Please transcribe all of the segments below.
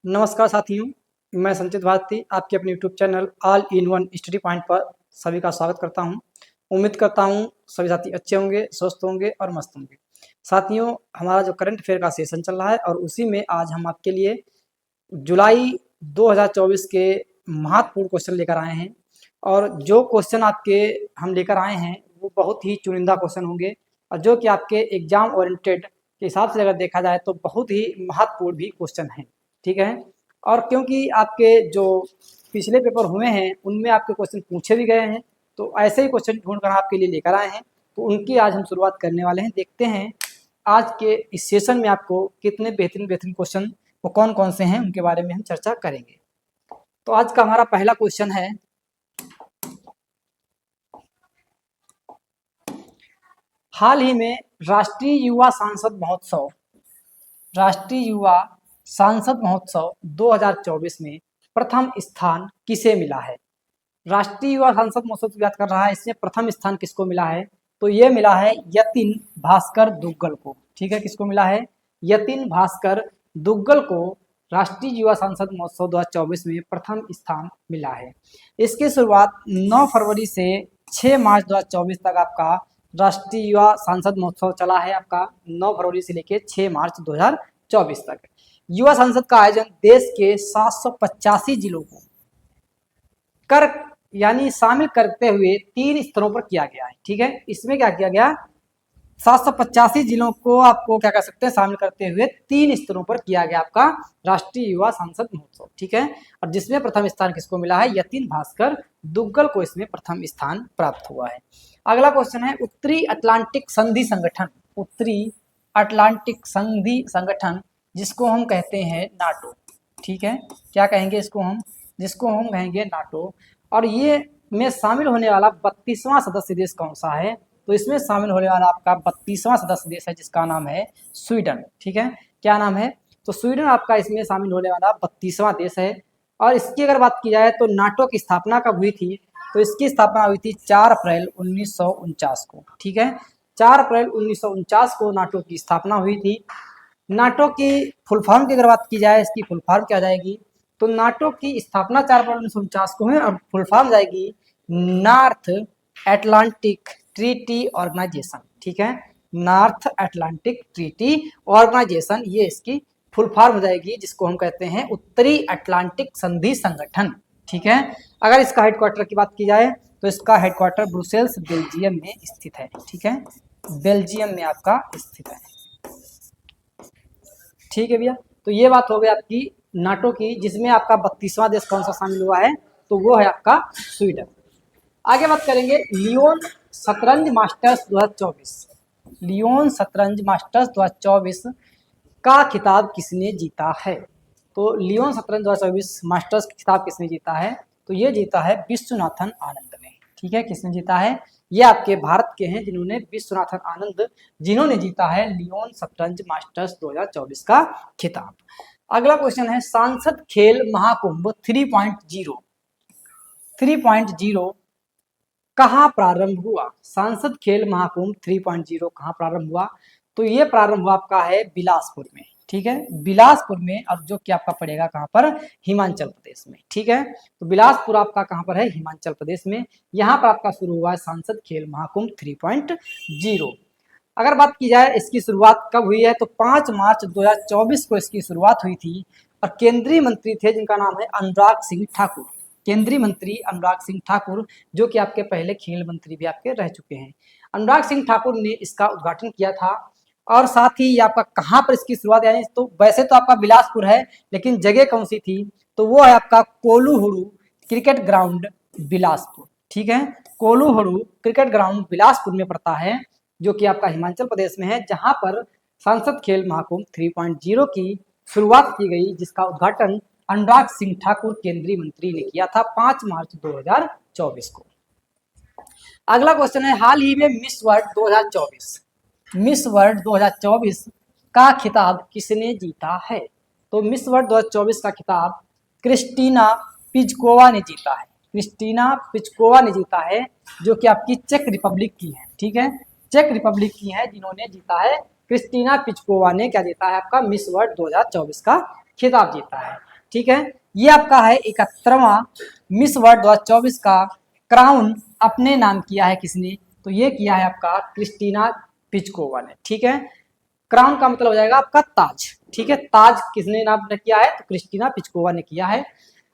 नमस्कार साथियों, मैं संचित भारती आपके अपने YouTube channel all in one study point पर सभी का स्वागत करता हूं। उम्मीद करता हूं सभी साथी अच्छे होंगे, स्वस्थ होंगे और मस्त होंगे। साथियों, हमारा जो करंट अफेयर का सेशन चल रहा है और उसी में आज हम आपके लिए जुलाई 2024 के महत्वपूर्ण क्वेश्चन लेकर आए हैं। और जो क्वेश्चन आपके हम लेकर आए हैं वो बहुत ही चुनिंदा क्वेश्चन होंगे और जो कि आपके एग्जाम ओरिएंटेड के हिसाब से अगर देखा जाए तो बहुत ही महत्वपूर्ण भी क्वेश्चन है। ठीक है, और क्योंकि आपके जो पिछले पेपर हुए हैं उनमें आपके क्वेश्चन पूछे भी गए हैं, तो ऐसे ही क्वेश्चन ढूंढ कर आपके लिए लेकर आए हैं। तो उनकी आज हम शुरुआत करने वाले हैं। देखते हैं आज के इस सेशन में आपको कितने बेहतरीन बेहतरीन क्वेश्चन वो कौन कौन से हैं उनके बारे में हम चर्चा करेंगे। तो आज का हमारा पहला क्वेश्चन है, हाल ही में राष्ट्रीय युवा सांसद महोत्सव 2024 में प्रथम स्थान किसे मिला है। राष्ट्रीय युवा सांसद महोत्सव की बात कर रहा है, इसमें प्रथम स्थान किसको मिला है? तो ये मिला है यतिन भास्कर दुग्गल को। ठीक है, किसको मिला है? यतिन भास्कर दुग्गल को राष्ट्रीय युवा सांसद महोत्सव 2024 में प्रथम स्थान मिला है। इसकी शुरुआत 9 फरवरी से 6 मार्च 2024 तक आपका राष्ट्रीय युवा सांसद महोत्सव चला है। आपका 9 फरवरी से लेकर 6 मार्च 2024 तक युवा संसद का आयोजन देश के 785 जिलों को कर यानी शामिल करते हुए 3 स्तरों पर किया गया है। ठीक है, इसमें क्या किया गया? 785 जिलों को आपको क्या कह सकते हैं, शामिल करते हुए 3 स्तरों पर किया गया आपका राष्ट्रीय युवा सांसद महोत्सव। ठीक है, और जिसमें प्रथम स्थान किसको मिला है? यतिन भास्कर दुग्गल को इसमें प्रथम स्थान प्राप्त हुआ है। अगला क्वेश्चन है, उत्तरी अटलांटिक संधि संगठन जिसको हम कहते हैं नाटो। ठीक है, क्या कहेंगे इसको हम? जिसको हम कहेंगे नाटो। और ये में शामिल होने वाला 32वां सदस्य देश कौन सा है? तो इसमें शामिल होने वाला आपका 32वां सदस्य देश है जिसका नाम है स्वीडन। ठीक है, क्या नाम है? तो स्वीडन आपका इसमें शामिल होने वाला 32वां देश है। और इसकी अगर बात की जाए तो नाटो की स्थापना कब हुई थी? तो इसकी स्थापना हुई थी 4 अप्रैल 1949 को। ठीक है, 4 अप्रैल 1949 को नाटो की स्थापना हुई थी। नाटो की फुल फॉर्म की अगर बात की जाए, इसकी फुल फॉर्म क्या जाएगी? तो नाटो की स्थापना 4 अप्रैल 1949 को है और फुल फॉर्म जाएगी नॉर्थ एटलांटिक ट्रीटी ऑर्गेनाइजेशन। ठीक है, नॉर्थ एटलांटिक ट्रीटी ऑर्गेनाइजेशन, ये इसकी फुल फॉर्म हो जाएगी, जिसको हम कहते हैं उत्तरी अटलांटिक संधि संगठन। ठीक है, अगर इसका हेडक्वार्टर की बात की जाए तो इसका हेडक्वार्टर ब्रुसेल्स बेल्जियम में स्थित है। ठीक है, बेल्जियम में आपका स्थित है। ठीक है भैया, तो ये बात हो गई आपकी नाटो की, जिसमें आपका 32वां देश कौन सा शामिल हुआ है? तो वो है आपका स्वीडन। आगे बात करेंगे लियोन शतरंज मास्टर्स 2024। लियोन शतरंज मास्टर्स 2024 का खिताब किसने जीता है? तो लियोन शतरंज 2024 मास्टर्स खिताब किसने जीता है? तो ये जीता है विश्वनाथन आनंद ने। ठीक है, किसने जीता है? ये आपके भारत के हैं जिन्होंने विश्वनाथन आनंद जिन्होंने जीता है लियोन शतरंज मास्टर्स 2024 का खिताब। अगला क्वेश्चन है, सांसद खेल महाकुंभ 3.0 कहाँ प्रारंभ हुआ? सांसद खेल महाकुंभ 3.0 कहाँ प्रारंभ हुआ? तो ये प्रारंभ हुआ आपका है बिलासपुर में। ठीक है, बिलासपुर में, और जो कि आपका पड़ेगा कहाँ पर? हिमाचल प्रदेश में। ठीक है, तो बिलासपुर आपका कहाँ पर है? हिमाचल प्रदेश में। यहाँ पर आपका शुरू हुआ है सांसद खेल महाकुंभ 3.0। अगर बात की जाए इसकी शुरुआत कब हुई है, तो 5 मार्च 2024 को इसकी शुरुआत हुई थी और केंद्रीय मंत्री थे जिनका नाम है अनुराग सिंह ठाकुर। केंद्रीय मंत्री अनुराग सिंह ठाकुर, जो कि आपके पहले खेल मंत्री भी आपके रह चुके हैं। अनुराग सिंह ठाकुर ने इसका उद्घाटन किया था। और साथ ही आपका कहाँ पर इसकी शुरुआत, यानी तो वैसे तो आपका बिलासपुर है, लेकिन जगह कौन सी थी? तो वो है आपका कोलूहुड़ू क्रिकेट ग्राउंड बिलासपुर। ठीक है, कोलूहुड़ू क्रिकेट ग्राउंड बिलासपुर में पड़ता है, जो कि आपका हिमाचल प्रदेश में है, जहां पर सांसद खेल महाकुंभ 3.0 की शुरुआत की गई, जिसका उद्घाटन अनुराग सिंह ठाकुर केंद्रीय मंत्री ने किया था 5 मार्च 2024 को। अगला क्वेश्चन है, हाल ही में मिस वर्ल्ड 2024 का खिताब किसने जीता है? तो मिस वर्ल्ड 2024 का खिताब क्रिस्टीना पिचकोवा ने जीता है। क्रिस्टीना पिचकोवा ने जीता है, जो कि आपकी चेक रिपब्लिक की है। ठीक है, चेक रिपब्लिक की है जिन्होंने जीता है। क्रिस्टीना पिचकोवा ने क्या जीता है? आपका मिस वर्ल्ड 2024 का खिताब जीता है। ठीक है। ये आपका है 71वां मिस वर्ल्ड 2024 का क्राउन अपने नाम किया है किसने, तो ये किया है आपका क्रिस्टीना पिचकोवा ने, ठीक है। क्राउन का मतलब हो जाएगा आपका ताज, ठीक है। ताज किसने नाम किया है, तो क्रिस्टीना पिचकोवा ने किया है।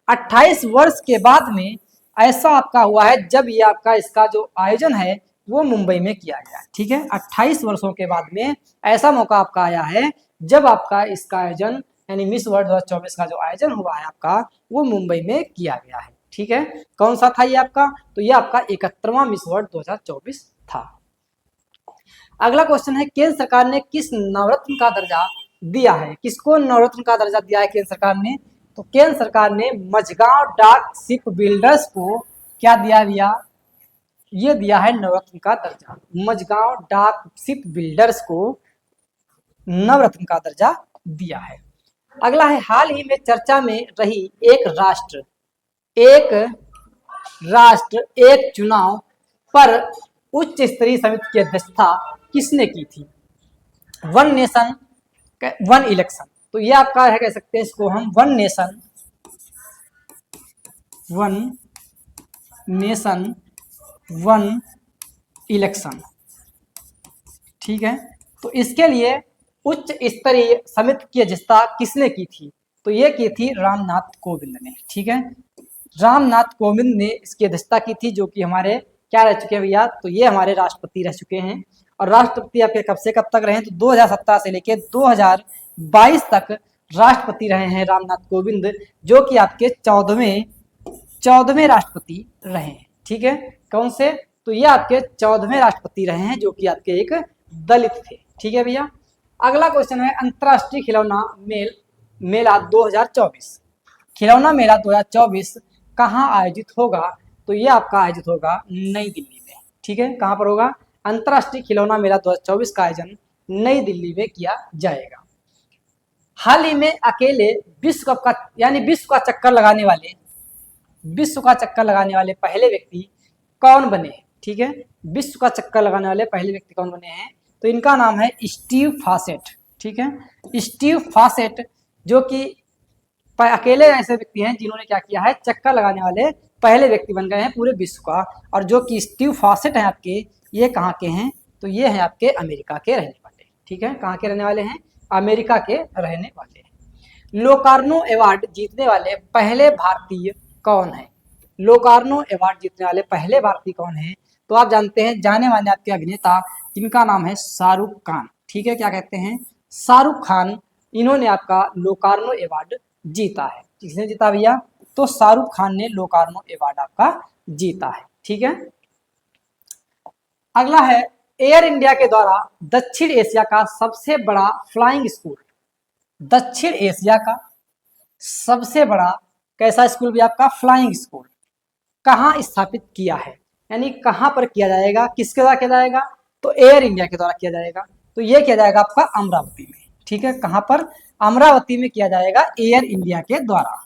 28 वर्ष के बाद में ऐसा आपका हुआ है जब ये आपका इसका जो आयोजन है वो मुंबई में किया गया, ठीक है। 28 वर्षों के बाद में ऐसा मौका आपका आया है जब आपका इसका आयोजन यानी मिस वर्ल्ड 2024 का जो आयोजन हुआ है आपका वो मुंबई में किया गया है, ठीक है। कौन सा था ये आपका, तो ये आपका 71वां मिस वर्ल्ड 2024 था। अगला क्वेश्चन है केंद्र सरकार ने किस नवरत्न का दर्जा दिया है, किसको नवरत्न का दर्जा दिया है केंद्र सरकार ने, तो केंद्र सरकार ने मझगांव डाक शिप बिल्डर्स को क्या दिया भैया, ये दिया है नवरत्न का दर्जा। मझगांव डाक शिप बिल्डर्स को नवरत्न का दर्जा दिया है। अगला है हाल ही में चर्चा में रही एक राष्ट्र एक चुनाव पर उच्च स्तरीय समिति की अध्यक्षता किसने की थी, वन नेशन वन इलेक्शन, तो ये आपका है कह सकते हैं इसको हम वन नेशन वन इलेक्शन, ठीक है। तो इसके लिए उच्च स्तरीय समिति की अध्यक्षता किसने की थी, तो ये की थी रामनाथ कोविंद ने, ठीक है। रामनाथ कोविंद ने इसकी अध्यक्षता की थी, जो कि हमारे क्या रह चुके हैं भैया, तो ये हमारे राष्ट्रपति रह चुके हैं। और राष्ट्रपति आपके कब से कब तक रहे, तो 2017 से लेकर 2022 तक राष्ट्रपति रहे हैं रामनाथ कोविंद, जो कि आपके 14वें राष्ट्रपति रहे हैं, ठीक है। कौन से, तो ये आपके 14वें राष्ट्रपति रहे हैं जो कि आपके एक दलित थे, ठीक है भैया। अगला क्वेश्चन है अंतरराष्ट्रीय खिलौना मेला 2024, खिलौना मेला 2024 कहाँ आयोजित होगा, तो ये आपका आयोजित होगा नई दिल्ली में, ठीक है। कहाँ पर होगा, अंतरराष्ट्रीय खिलौना मेला 2024 का आयोजन नई दिल्ली में किया जाएगा। हाल ही में अकेले विश्व कप का यानी विश्व का चक्कर लगाने वाले पहले व्यक्ति कौन बने हैं, ठीक है। विश्व का चक्कर लगाने वाले पहले व्यक्ति कौन बने हैं, तो इनका नाम है स्टीव फॉसेट, ठीक है। स्टीव फॉसेट जो कि अकेले ऐसे व्यक्ति हैं जिन्होंने क्या किया है, चक्कर लगाने वाले पहले व्यक्ति बन गए हैं पूरे विश्व का। और जो कि स्टीव फॉसेट हैं आपके, ये कहाँ के हैं, तो ये हैं आपके अमेरिका के रहने वाले, ठीक है। कहाँ के रहने वाले हैं, अमेरिका के रहने वाले हैं। लोकार्नो अवार्ड जीतने वाले पहले भारतीय कौन है, लोकार्नो अवार्ड जीतने वाले पहले भारतीय कौन है, तो आप जानते हैं जाने माने आपके अभिनेता जिनका नाम है शाहरुख खान, ठीक है। क्या कहते हैं, शाहरुख खान, इन्होंने आपका लोकार्नो अवार्ड जीता है। किसने जीता भैया, तो शाहरुख खान ने लोकार्नो अवार्ड आपका जीता है, ठीक है। अगला है एयर इंडिया के द्वारा दक्षिण एशिया का सबसे बड़ा फ्लाइंग स्कूल, दक्षिण एशिया का सबसे बड़ा कैसा स्कूल भी आपका, फ्लाइंग स्कूल, कहाँ स्थापित किया है, यानी कहाँ पर किया जाएगा, किसके द्वारा किया जाएगा, तो एयर इंडिया के द्वारा किया जाएगा। तो ये किया जाएगा आपका अमरावती में, ठीक है। कहाँ पर, अमरावती में किया जाएगा एयर इंडिया के द्वारा,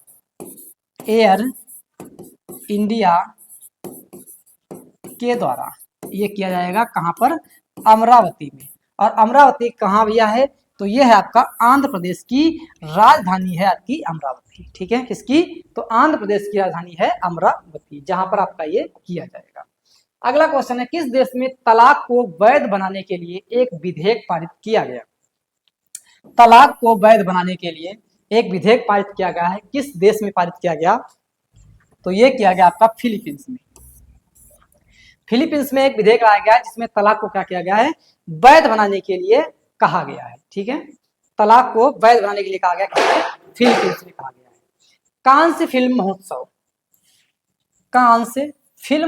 एयर इंडिया के द्वारा ये किया जाएगा कहाँ पर, अमरावती में। और अमरावती कहाँ भैया है, तो ये है आपका आंध्र प्रदेश की राजधानी है आपकी अमरावती, ठीक है। किसकी, तो आंध्र प्रदेश की राजधानी है अमरावती, जहां पर आपका ये किया जाएगा। अगला क्वेश्चन है किस देश में तलाक को वैध बनाने के लिए एक विधेयक पारित किया गया, तलाक को वैध बनाने के लिए एक विधेयक पारित किया गया है, किस देश में पारित किया गया, तो ये किया गया आपका फिलीपींस में। फिलीपींस में एक विधेयक लाया गया है जिसमें तलाक को क्या किया गया है, वैध बनाने के लिए कहा गया है, ठीक है। तलाक को वैध बनाने के लिए कहा गया, फिलीपींस में कहा गया है। कांस्य फिल्म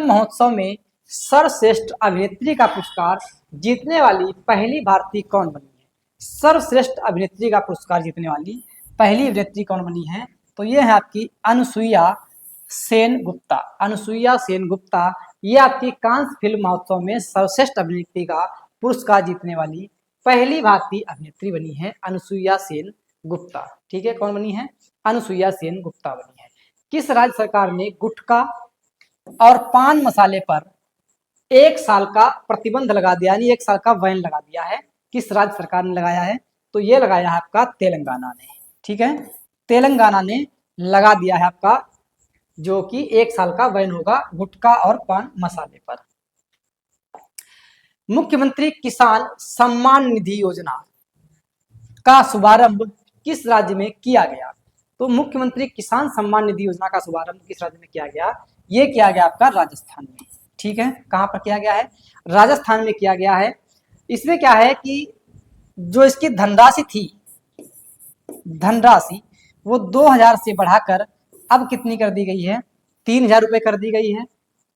महोत्सव में सर्वश्रेष्ठ अभिनेत्री का पुरस्कार जीतने वाली पहली भारतीय कौन बनी है, सर्वश्रेष्ठ अभिनेत्री का पुरस्कार जीतने वाली पहली अभिनेत्री कौन बनी है, तो ये है आपकी अनुसुईया सेन गुप्ता, अनुसुईया सेन गुप्ता, ये आपकी कांस्य फिल्म महोत्सव में सर्वश्रेष्ठ अभिनेत्री का पुरस्कार जीतने वाली पहली भारतीय अभिनेत्री बनी है अनुसुईया सेन गुप्ता, ठीक है। कौन बनी है, अनुसुईया सेन गुप्ता बनी है। किस राज्य सरकार ने गुटखा और पान मसाले पर 1 साल का प्रतिबंध लगा दिया, यानी 1 साल का बैन लगा दिया है, किस राज्य सरकार ने लगाया है, तो ये लगाया है आपका तेलंगाना ने, ठीक है। तेलंगाना ने लगा दिया है आपका, जो कि 1 साल का बैन होगा गुटखा और पान मसाले पर। मुख्यमंत्री किसान सम्मान निधि योजना का शुभारंभ किस राज्य में किया गया? तो मुख्यमंत्री किसान सम्मान निधि योजना का शुभारंभ किस राज्य में किया गया? ये किया गया आपका राजस्थान में। ठीक है, कहां पर किया गया है? राजस्थान में किया गया है। इसमें क्या है कि जो इसकी धनराशि थी, धनराशि वो 2000 से बढ़ाकर अब कितनी कर दी गई है? 3000 रुपए कर दी गई है।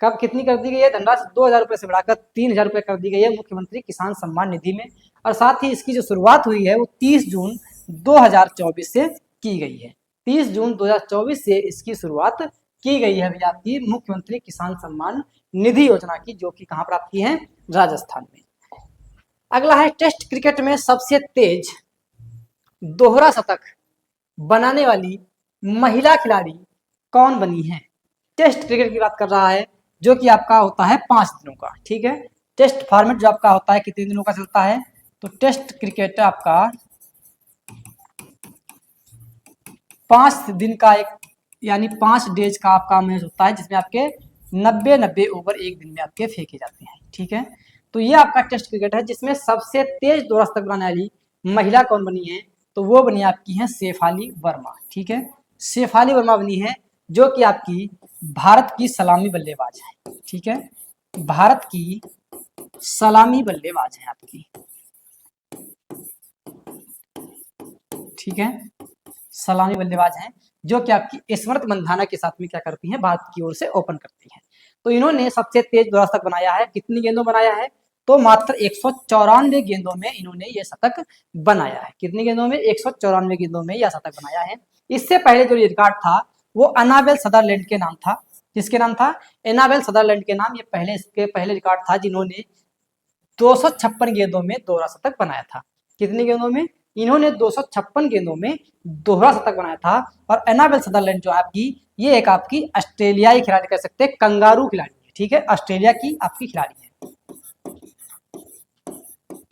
कब कितनी कर दी गई है? धनराशि 2000 रुपए से बढ़ाकर 3000 रुपए कर दी गई है मुख्यमंत्री किसान सम्मान निधि में। और साथ ही इसकी जो शुरुआत हुई है वो 30 जून 2024 से की गई है। 30 जून 2024 से इसकी शुरुआत की गई है भैया आपकी मुख्यमंत्री किसान सम्मान निधि योजना की, जो कि कहां प्राप्त की है? राजस्थान में। अगला है टेस्ट क्रिकेट में सबसे तेज दोहरा शतक बनाने वाली महिला खिलाड़ी कौन बनी है? टेस्ट क्रिकेट की बात कर रहा है, जो कि आपका होता है 5 दिनों का। ठीक है, टेस्ट फॉर्मेट जो आपका होता है कितने दिनों का चलता है? तो टेस्ट क्रिकेट आपका 5 दिन का एक, यानी 5 डेज का आपका मैच होता है, जिसमें आपके 90 ओवर एक दिन में आपके फेंके जाते हैं। ठीक है, तो ये आपका टेस्ट क्रिकेट है, जिसमें सबसे तेज दोहरा शतक बनाने वाली महिला कौन बनी है? तो वो बनी आपकी है शेफाली वर्मा। ठीक है, शेफाली वर्मा बनी है, जो कि आपकी भारत की सलामी बल्लेबाज है। ठीक है, भारत की सलामी बल्लेबाज है आपकी। ठीक है, सलामी बल्लेबाज हैं, जो कि आपकी स्मृति मंधाना के साथ में क्या करती हैं? भारत की ओर से ओपन करती हैं। तो इन्होंने सबसे तेज दोहरा शतक बनाया है। कितनी गेंदों बनाया है? तो मात्र 194 गेंदों में इन्होंने ये शतक बनाया है। कितनी गेंदों में? 194 गेंदों में यह शतक बनाया है। इससे पहले जो रिकॉर्ड था वो अनाबेल सदरलैंड के नाम था। किसके नाम था? एनाबेल सदरलैंड के नाम। ये पहले इसके पहले रिकॉर्ड था, जिन्होंने 256 गेंदों में दोहरा शतक बनाया था। कितनी गेंदों में? इन्होंने 256 गेंदों में दोहरा शतक बनाया था। और एनाबेल सदरलैंड जो आपकी, ये एक आपकी ऑस्ट्रेलियाई खिलाड़ी कह सकते हैं, कंगारू खिलाड़ी है। ठीक है, ऑस्ट्रेलिया की आपकी खिलाड़ी है,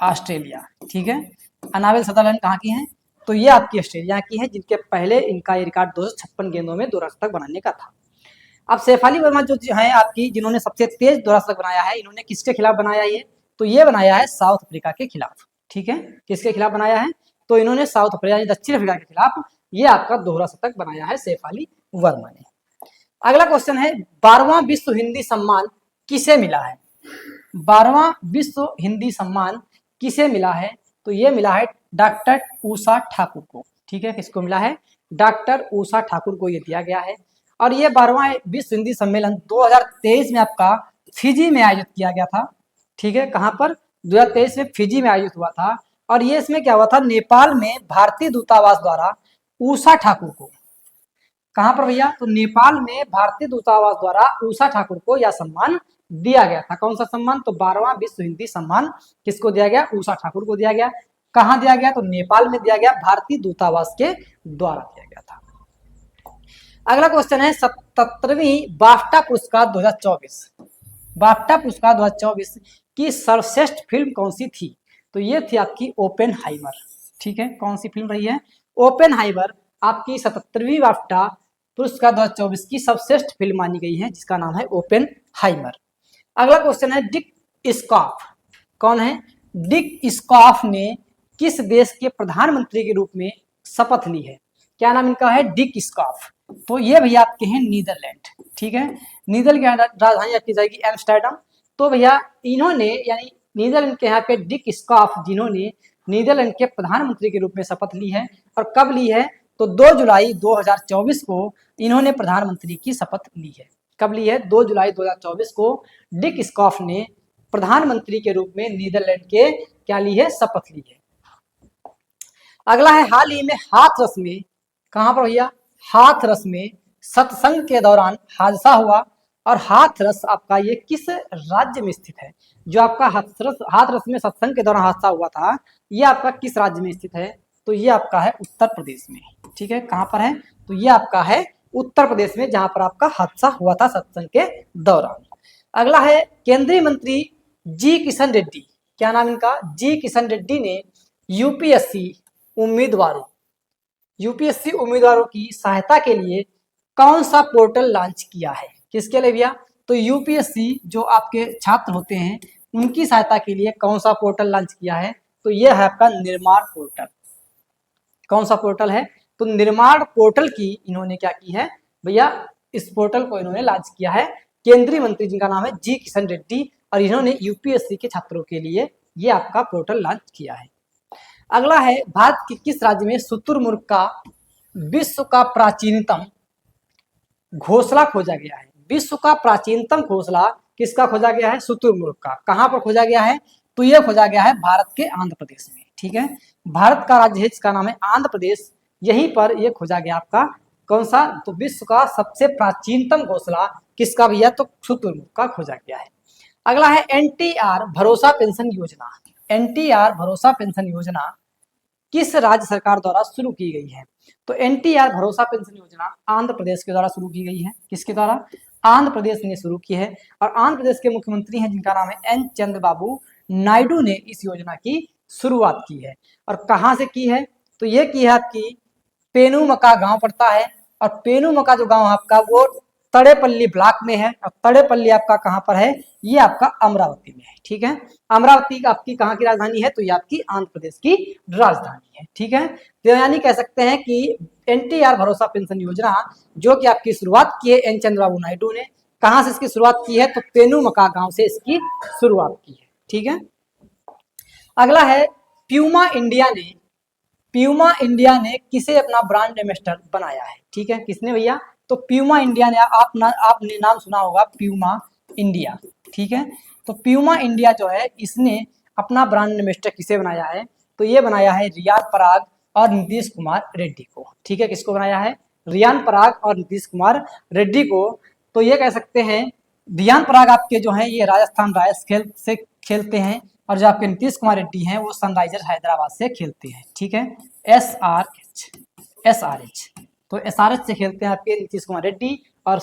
ऑस्ट्रेलिया। ठीक है, एनाबेल सदरलैंड कहाँ की हैं? तो ये आपकी ऑस्ट्रेलिया की है, जिनके पहले इनका ये रिकॉर्ड 256 गेंदों में दोहरा शतक बनाने का था। अब शेफाली वर्मा जो है आपकी, जिन्होंने सबसे तेज दोहरा शतक बनाया है, इन्होंने किसके खिलाफ बनाया ये? तो ये बनाया है साउथ अफ्रीका के खिलाफ। ठीक है, किसके खिलाफ बनाया है? तो इन्होंने साउथ अफ्रीका यानी दक्षिण अफ्रीका के खिलाफ ये आपका दोहरा शतक बनाया है शेफाली वर्मा ने। अगला क्वेश्चन है 12वां विश्व हिंदी सम्मान किसे मिला है? 12वां विश्व हिंदी सम्मान किसे मिला है? तो ये मिला है डॉक्टर उषा ठाकुर को। ठीक है, किसको मिला है? डॉक्टर उषा ठाकुर को ये दिया गया है। और ये 12वां विश्व हिंदी सम्मेलन 2023 में आपका फिजी में आयोजित किया गया था। ठीक है, कहां पर? 2023 में फिजी में आयोजित हुआ था। और ये इसमें क्या हुआ था? नेपाल में भारतीय दूतावास द्वारा उषा ठाकुर को, कहां पर भैया? तो नेपाल में भारतीय दूतावास द्वारा उषा ठाकुर को यह सम्मान दिया गया था। कौन सा सम्मान? तो 12वां विश्व हिंदी सम्मान किसको दिया गया? उषा ठाकुर को दिया गया। कहां दिया गया? तो नेपाल में दिया गया, भारतीय दूतावास के द्वारा दिया गया था। अगला क्वेश्चन है 77वीं बाफ्टा पुरस्कार 2024। बाफ्टा पुरस्कार 2024 की सर्वश्रेष्ठ फिल्म कौन सी थी? तो ये थी आपकी ओपेनहाइमर। ठीक है, कौन सी फिल्म रही है? ओपेनहाइमर आपकी 77वीं बाफ्टा पुरस्कार 2024 की सर्वश्रेष्ठ फिल्म मानी गई है, जिसका नाम है ओपेनहाइमर। अगला क्वेश्चन है डिक स्कॉफ कौन है? डिक स्कॉफ ने किस देश के प्रधानमंत्री के रूप में शपथ ली है? क्या नाम इनका है? Dick scoff. तो ये भैया आपके हैं नीदरलैंड। ठीक है, नीदरलैंड की राजधानी आपकी जाएगी एम्स्टर्डम। तो भैया इन्होंने, यानी नीदरलैंड के यहाँ पे डिक स्कॉफ, जिन्होंने नीदरलैंड के प्रधानमंत्री के रूप में शपथ ली है। और कब ली है? तो 2 जुलाई 2024 को इन्होंने प्रधानमंत्री की शपथ ली है। कब ली है? 2 जुलाई 2024 को डिक स्कॉफ ने प्रधानमंत्री के रूप में नीदरलैंड के क्या ली है? शपथ ली है। अगला है हाल ही में हाथरस में, कहां पर भैया? हाथरस में सत्संग के दौरान हादसा हुआ। और हाथरस आपका ये किस राज्य में स्थित है? जो आपका हाथरस में सत्संग के दौरान हादसा हुआ था, ये आपका किस राज्य में स्थित है? तो ये आपका है उत्तर प्रदेश में। ठीक है, कहां पर है? तो ये आपका है उत्तर प्रदेश में, जहां पर आपका हादसा हुआ था सत्संग के दौरान। अगला है केंद्रीय मंत्री जी किशन रेड्डी। क्या नाम इनका? जी किशन रेड्डी ने यूपीएससी उम्मीदवारों यूपीएससी उम्मीदवारों की सहायता के लिए कौन सा पोर्टल लॉन्च किया है? किसके लिए भैया? तो यूपीएससी जो आपके छात्र होते हैं उनकी सहायता के लिए कौन सा पोर्टल लॉन्च किया है? तो यह है आपका निर्माण पोर्टल। कौन सा पोर्टल है? तो निर्माण पोर्टल की इन्होंने क्या की है भैया, इस पोर्टल को इन्होंने लॉन्च किया है केंद्रीय मंत्री जिनका नाम है जी किशन रेड्डी, और इन्होंने यूपीएससी के छात्रों के लिए ये आपका पोर्टल लॉन्च किया है। अगला है, भारत के किस राज्य में शुतुरमुर्ग का विश्व का प्राचीनतम घोंसला खोजा गया है? विश्व का प्राचीनतम घोंसला किसका खोजा गया है? शुतुरमुर्ग का। कहां पर खोजा गया है? तो यह खोजा गया है भारत के आंध्र प्रदेश में। ठीक है, भारत का राज्य है जिसका नाम है आंध्र प्रदेश, यहीं पर यह खोजा गया आपका कौन सा? तो विश्व का सबसे प्राचीनतम घोंसला किसका भैया? तो शुतुरमुर्ग का खोजा गया है। अगला है, एनटीआर भरोसा पेंशन योजना। एनटीआर भरोसा पेंशन योजना किस राज्य सरकार द्वारा शुरू की गई है? तो एनटीआर भरोसा पेंशन योजना आंध्र प्रदेश के द्वारा शुरू की गई है। किसके द्वारा? आंध्र प्रदेश ने शुरू की है, और आंध्र प्रदेश के मुख्यमंत्री हैं जिनका नाम है एन चंद्रबाबू नायडू ने इस योजना की शुरुआत की है। और कहां से की है? तो ये की है आपकी पेनुमका गांव पड़ता है, और पेनुमका जो गांव आपका वो तड़ेपल्ली ब्लॉक में है, और तड़ेपल्ली आपका कहां पर है? ये आपका अमरावती में है। ठीक है, अमरावती आपकी कहां की राजधानी है? तो ये आपकी आंध्र प्रदेश की राजधानी है। ठीक है, तो यानी कह सकते हैं कि एनटीआर भरोसा पेंशन योजना जो कि आपकी शुरुआत की है एन चंद्रबाबू नायडू ने, कहां से इसकी शुरुआत की है? तो पेनुमका गांव से इसकी शुरुआत की है। ठीक है, अगला है, प्यूमा इंडिया ने किसे अपना ब्रांड एम्बेसडर बनाया है? ठीक है, किसने भैया? तो प्यूमा इंडिया ने, आपने नाम सुना होगा प्यूमा इंडिया। ठीक है, तो प्यूमा इंडिया जो है इसने अपना ब्रांड एम्बेसडर किसे बनाया है? तो ये बनाया है रियान पराग और नीतीश कुमार रेड्डी को। ठीक है, किसको बनाया है? रियान पराग और नीतीश कुमार रेड्डी को। तो ये कह सकते हैं रियान पराग आपके जो है ये राजस्थान रॉयल्स से खेलते हैं, और जो आपके नीतीश कुमार रेड्डी हैं वो सनराइजर्स हैदराबाद से खेलते हैं। ठीक है, एसआरएच, तो एसआरएच से खेलते हैं आपके नीतीश कुमार रेड्डी, और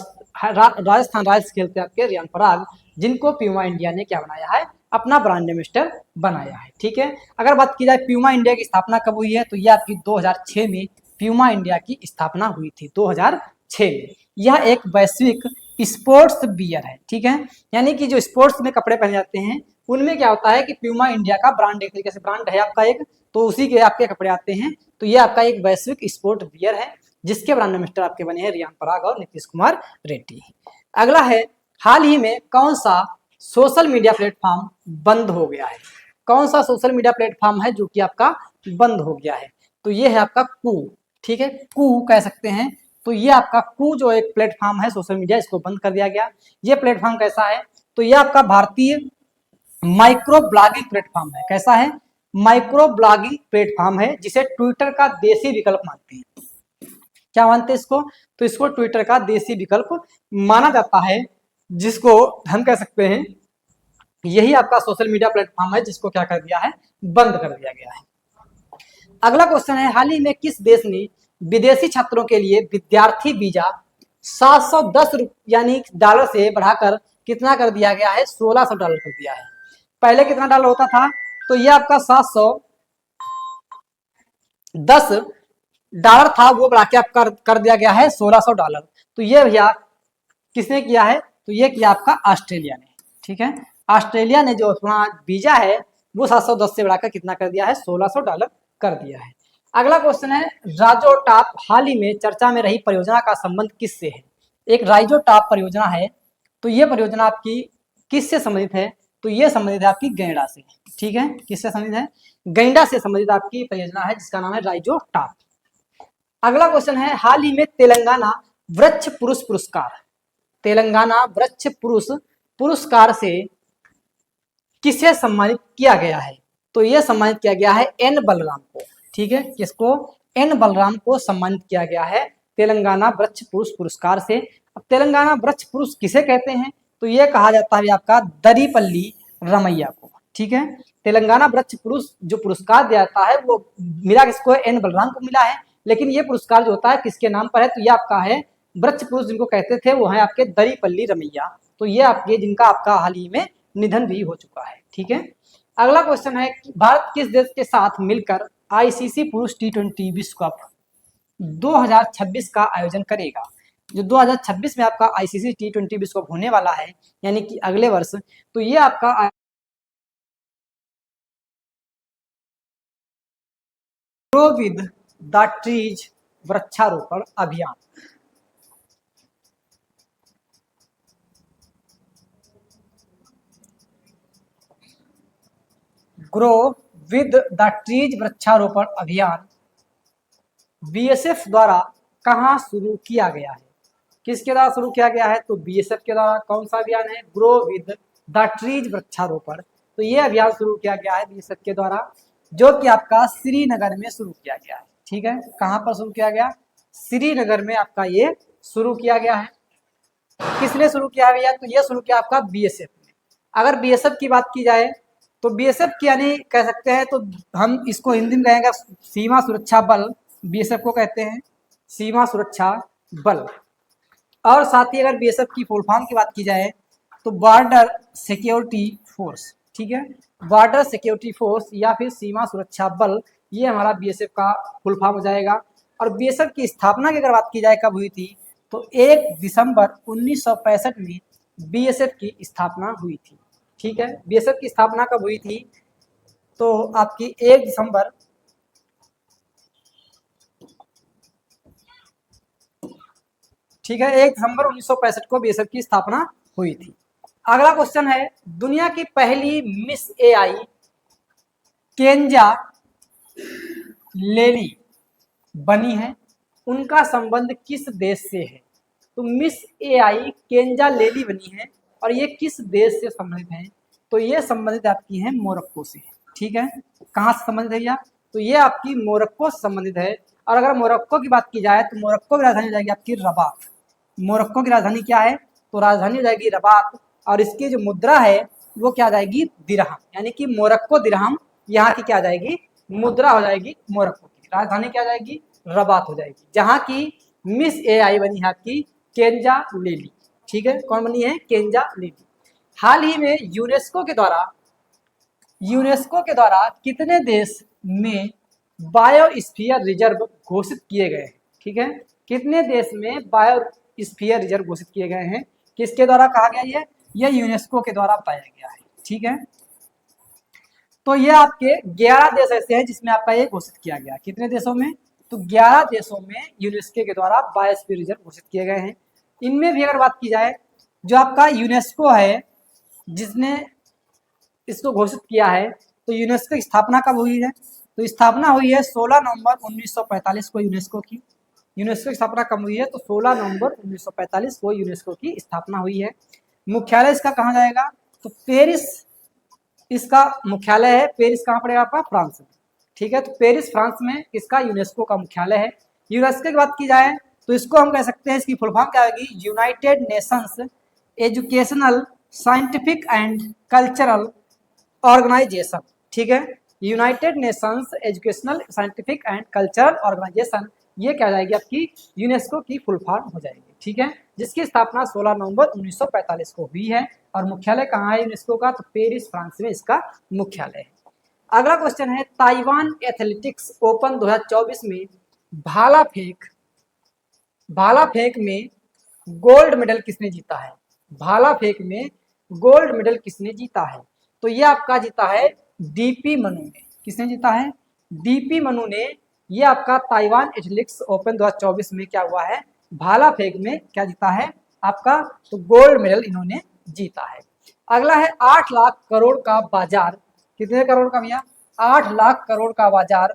राजस्थान रॉयल्स खेलते हैं आपके रियान पराग, जिनको प्यूमा इंडिया ने क्या बनाया है? अपना ब्रांड एम्बेसडर बनाया है। ठीक है, अगर बात की जाए प्यूमा इंडिया की स्थापना कब हुई है? तो यह आपकी 2006 में प्यूमा इंडिया की स्थापना हुई थी, 2006 में। यह एक वैश्विक स्पोर्ट्स बियर है। ठीक है, यानी कि जो स्पोर्ट्स में कपड़े पहने जाते हैं उनमें क्या होता है कि प्यूमा इंडिया का ब्रांड एक तरीके से ब्रांड है आपका एक, तो उसी के आपके कपड़े आते हैं। तो ये आपका एक वैश्विक स्पोर्ट बियर है जिसके ब्रांड एम्बेसडर आपके बने हैं रियान पराग और नीतीश कुमार रेड्डी। अगला है, हाल ही में कौन सा सोशल मीडिया प्लेटफॉर्म बंद हो गया है? कौन सा सोशल मीडिया प्लेटफॉर्म है जो कि आपका बंद हो गया है? तो ये है आपका कू। ठीक है, कू कह सकते हैं। तो ये आपका कू जो एक प्लेटफॉर्म है सोशल मीडिया, इसको बंद कर दिया गया। ये प्लेटफॉर्म कैसा है? तो ये आपका भारतीय माइक्रो ब्लॉगिंग प्लेटफॉर्म है। कैसा है? माइक्रो ब्लॉगिंग प्लेटफॉर्म है, जिसे ट्विटर का देसी विकल्प मानते हैं। क्या मानते हैं इसको? तो इसको ट्विटर का देसी विकल्प माना जाता है, जिसको हम कह सकते हैं यही आपका सोशल मीडिया प्लेटफॉर्म है जिसको क्या कर दिया है? बंद कर दिया गया है। अगला क्वेश्चन है, हाल ही में किस देश ने विदेशी छात्रों के लिए विद्यार्थी वीजा 710 यानी डॉलर से बढ़ाकर कितना कर दिया गया है? 1600 डॉलर कर दिया है। पहले कितना डॉलर होता था? तो ये आपका 710 डॉलर था, वो बढ़ा के आप कर दिया गया है 1600 डॉलर। तो ये भैया किसने किया है? तो ये किया आपका ऑस्ट्रेलिया ने। ठीक है, ऑस्ट्रेलिया ने जो अपना वीजा है वो 710 से बढ़ाकर कितना कर दिया है? 1600 डॉलर कर दिया है। अगला क्वेश्चन है, राइजोटॉप हाल ही में चर्चा में रही परियोजना का संबंध किससे है? एक राइजोटॉप परियोजना है, तो ये परियोजना आपकी किससे संबंधित है? तो ये संबंधित है आपकी गैंडा से। ठीक है, किससे संबंधित है? गैंडा से संबंधित आपकी परियोजना है जिसका नाम है राइजोटॉप। अगला क्वेश्चन है, हाल ही में तेलंगाना वृक्ष पुरुष पुरस्कार, तेलंगाना वृक्ष पुरुष पुरस्कार से किसे सम्मानित किया गया है? तो यह सम्मानित किया गया है एन बलराम को। ठीक है, किसको? एन बलराम को सम्मानित किया गया है तेलंगाना वृक्ष पुरुष पुरस्कार से। अब तेलंगाना वृक्ष पुरुष किसे कहते हैं? तो यह कहा जाता है आपका दरीपल्ली रमैया को। ठीक है, तेलंगाना वृक्ष पुरुष जो पुरस्कार दिया जाता है वो मिला किसको? एन बलराम को मिला है। लेकिन ये पुरस्कार जो होता है किसके नाम पर है? तो ये आपका है वृक्ष पुरुष जिनको कहते थे वो है आपके दरीपल्ली रमैया। तो ये आपके जिनका आपका हाल ही में निधन भी हो चुका है। ठीक है, अगला क्वेश्चन है, भारत किस देश के साथ मिलकर आईसीसी पुरुष T20 विश्व कप 2026 का आयोजन करेगा। जो 2026 में आपका आईसीसी T20 विश्व कप होने वाला है, यानी कि अगले वर्ष, तो ये आपका ग्रो विद द ट्रीज वृक्षारोपण अभियान। ग्रो विद द ट्रीज वृक्षारोपण अभियान बीएसएफ द्वारा कहाँ शुरू किया गया है? किसके द्वारा शुरू किया गया है? तो बीएसएफ के द्वारा। कौन सा अभियान है? ग्रो विद द ट्रीज वृक्षारोपण। तो ये अभियान शुरू किया गया है बीएसएफ के द्वारा, जो कि आपका श्रीनगर में शुरू किया गया है। ठीक है, कहाँ पर शुरू किया गया? श्रीनगर में आपका ये शुरू किया गया है। किसने शुरू किया है भैया? तो ये शुरू किया आपका बीएसएफ ने। अगर बीएसएफ की बात की जाए तो बीएसएफ की यानी कह सकते हैं, तो हम इसको हिंदी में कहेंगे सीमा सुरक्षा बल। बीएसएफ को कहते हैं सीमा सुरक्षा बल। और साथ ही अगर बीएसएफ की फुल फॉर्म की बात की जाए तो बॉर्डर सिक्योरिटी फोर्स। ठीक है, बॉर्डर सिक्योरिटी फोर्स या फिर सीमा सुरक्षा बल, ये हमारा बीएसएफ का फुल फॉर्म हो जाएगा। और बीएसएफ की स्थापना की अगर बात की जाए कब हुई थी, तो 1 दिसंबर 1965 में बीएसएफ की स्थापना हुई थी। ठीक है, बीएसएफ की स्थापना कब हुई थी? तो आपकी 1 दिसंबर ठीक है, 1 दिसंबर 1965 को बीएसएफ की स्थापना हुई थी। अगला क्वेश्चन है, दुनिया की पहली मिस एआई केंजा लेली बनी है, उनका संबंध किस देश से है? तो मिस एआई केंजा लेली बनी है और ये किस देश से संबंधित है? तो ये संबंधित आपकी है मोरक्को से। ठीक है, कहाँ से संबंधित है? तो ये आपकी मोरक्को से संबंधित है। और अगर मोरक्को की बात की जाए तो मोरक्को की राजधानी हो जाएगी आपकी रबात। मोरक्को की राजधानी क्या है? तो राजधानी हो जाएगी रबात। और इसकी जो मुद्रा है वो क्या जाएगी? दिरहम, यानी कि मोरक्को दिरहम यहाँ की क्या जाएगी? मुद्रा हो जाएगी मोरक्को की। राजधानी क्या जाएगी? रबात हो जाएगी, जहाँ की मिस एआई बनी है आपकी केंजा लेली। ठीक है, कौन बनी है? केंजा लेली। हाल ही में यूनेस्को के द्वारा कितने देश में बायोस्फीयर रिजर्व घोषित किए गए हैं? ठीक है, कितने देश में बायोस्फीयर रिजर्व घोषित किए गए हैं? किसके द्वारा कहा गया? ये यूनेस्को के द्वारा बताया गया है। ठीक है, तो ये आपके 11 देश ऐसे हैं जिसमें आपका ये घोषित किया गया। कितने देशों में? तो 11 देशों में यूनेस्को के द्वारा बायोस्फीयर रिजर्व घोषित किए गए हैं। इनमें भी अगर बात की जाए, जो आपका यूनेस्को है जिसने इसको घोषित किया है, तो यूनेस्को की स्थापना कब हुई है? तो स्थापना हुई है 16 नवंबर 1945 को यूनेस्को की। यूनेस्को की स्थापना कब हुई है? तो 16 नवंबर 1945 को यूनेस्को की स्थापना हुई है। मुख्यालय इसका कहाँ जाएगा? तो पेरिस इसका मुख्यालय है। पेरिस कहाँ पड़ेगा आपका? फ्रांस में। ठीक है, तो पेरिस फ्रांस में इसका यूनेस्को का मुख्यालय है। यूनेस्को की बात की जाए तो इसको हम कह सकते हैं, इसकी फुल फॉर्म क्या होगी? United nations educational scientific and cultural organisation. ठीक है, united nations educational scientific and cultural organisation, ये क्या जाएगी आपकी? यूनेस्को की फुल फॉर्म हो जाएगी। ठीक है, जिसकी स्थापना 16 नवंबर 1945 को हुई है। और मुख्यालय कहाँ है यूनेस्को का? तो पेरिस फ्रांस में इसका मुख्यालय है। अगला क्वेश्चन है, ताइवान एथलेटिक्स ओपन 2024 में भाला फेंक में गोल्ड मेडल किसने जीता है? भाला फेंक में गोल्ड मेडल किसने जीता है? तो ये आपका जीता है डीपी मनु ने। किसने जीता है? डीपी मनु ने। ये आपका ताइवान एथलेटिक्स ओपन 2024 में क्या हुआ है? भाला फेंक में क्या जीता है आपका? तो गोल्ड मेडल इन्होंने जीता है। अगला है 8 लाख करोड़ का बाजार। कितने करोड़ का भैया? 8 लाख करोड़ का बाजार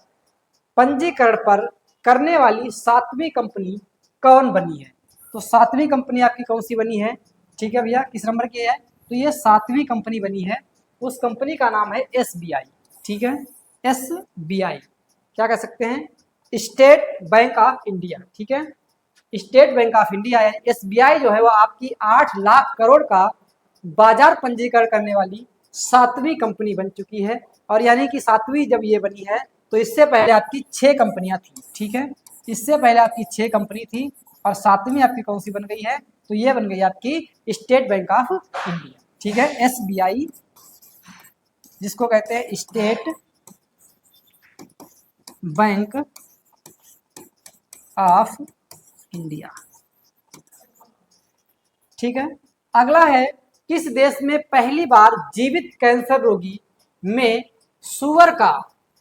पंजीकरण पर करने वाली 7वीं कंपनी कौन बनी है? तो 7वीं कंपनी आपकी कौन सी बनी है? ठीक है भैया, किस नंबर की है? तो ये 7वीं कंपनी बनी है। उस कंपनी का नाम है एसबीआई। ठीक है, एसबीआई क्या कह सकते हैं? State bank of India. ठीक है, स्टेट बैंक ऑफ इंडिया है। एसबीआई जो है वो आपकी 8 लाख करोड़ का बाजार पंजीकरण करने वाली 7वीं कंपनी बन चुकी है। और यानी कि 7वीं जब ये बनी है तो इससे पहले आपकी 6 कंपनियां थी। ठीक है, इससे पहले आपकी 6 कंपनी थी और 7वीं आपकी कौन सी बन गई है? तो ये बन गई आपकी स्टेट बैंक ऑफ इंडिया। ठीक है, एसबीआई जिसको कहते हैं स्टेट बैंक ऑफ इंडिया। ठीक है। अगला है, किस देश में पहली बार जीवित कैंसर रोगी में सुअर का,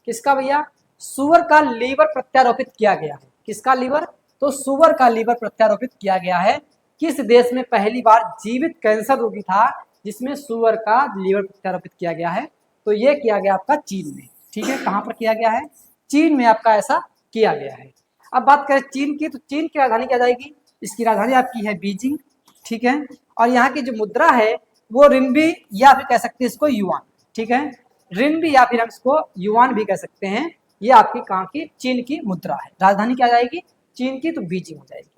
किसका भैया, सुअर का लीवर प्रत्यारोपित किया गया है? किसका लीवर? तो सुअर का लीवर प्रत्यारोपित किया गया है। किस देश में पहली बार जीवित कैंसर रोगी था जिसमें सुअर का लीवर प्रत्यारोपित किया गया है? तो ये किया गया आपका चीन में। ठीक है, कहां पर किया गया है? चीन में आपका ऐसा किया गया है। अब बात करें चीन की, तो चीन की राजधानी क्या जाएगी? इसकी राजधानी आपकी है बीजिंग। ठीक है, और यहाँ की जो मुद्रा है वो रिनबी या फिर कह सकते हैं इसको युआन। ठीक है, रिनबी या फिर हम इसको युआन भी कह सकते हैं। ये आपकी कहाँ की? चीन की मुद्रा है। राजधानी क्या जाएगी? चीन की, तो बीजिंग हो जाएगी।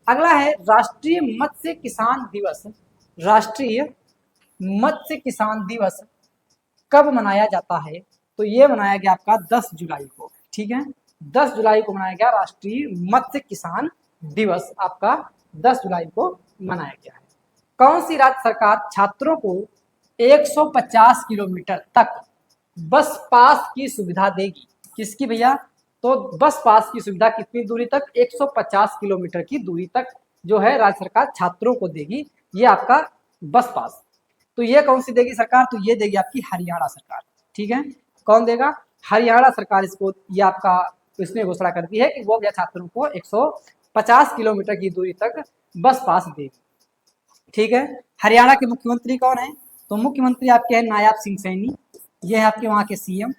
अगला है, राष्ट्रीय मत्स्य किसान दिवस। राष्ट्रीय मत्स्य किसान दिवस कब मनाया जाता है? तो ये मनाया गया आपका 10 जुलाई को। ठीक है, 10 जुलाई को मनाया गया राष्ट्रीय मत्स्य किसान दिवस, आपका 10 जुलाई को मनाया गया है। कौन सी राज्य सरकार छात्रों को 150 किलोमीटर तक बस पास की सुविधा देगी? किसकी भैया? तो बस पास की सुविधा कितनी दूरी तक? 150 किलोमीटर की दूरी तक जो है राज्य सरकार छात्रों को देगी, ये आपका बस पास। तो ये कौन सी देगी सरकार? तो ये देगी आपकी हरियाणा सरकार। ठीक है, कौन देगा? हरियाणा सरकार इसको, ये आपका इसने घोषणा करती है कि वो छात्रों को 150 किलोमीटर की दूरी तक बस पास देगी। ठीक है, हरियाणा के मुख्यमंत्री कौन है? तो मुख्यमंत्री आपके हैं नायब सिंह सैनी, ये है आपके वहाँ के सीएम।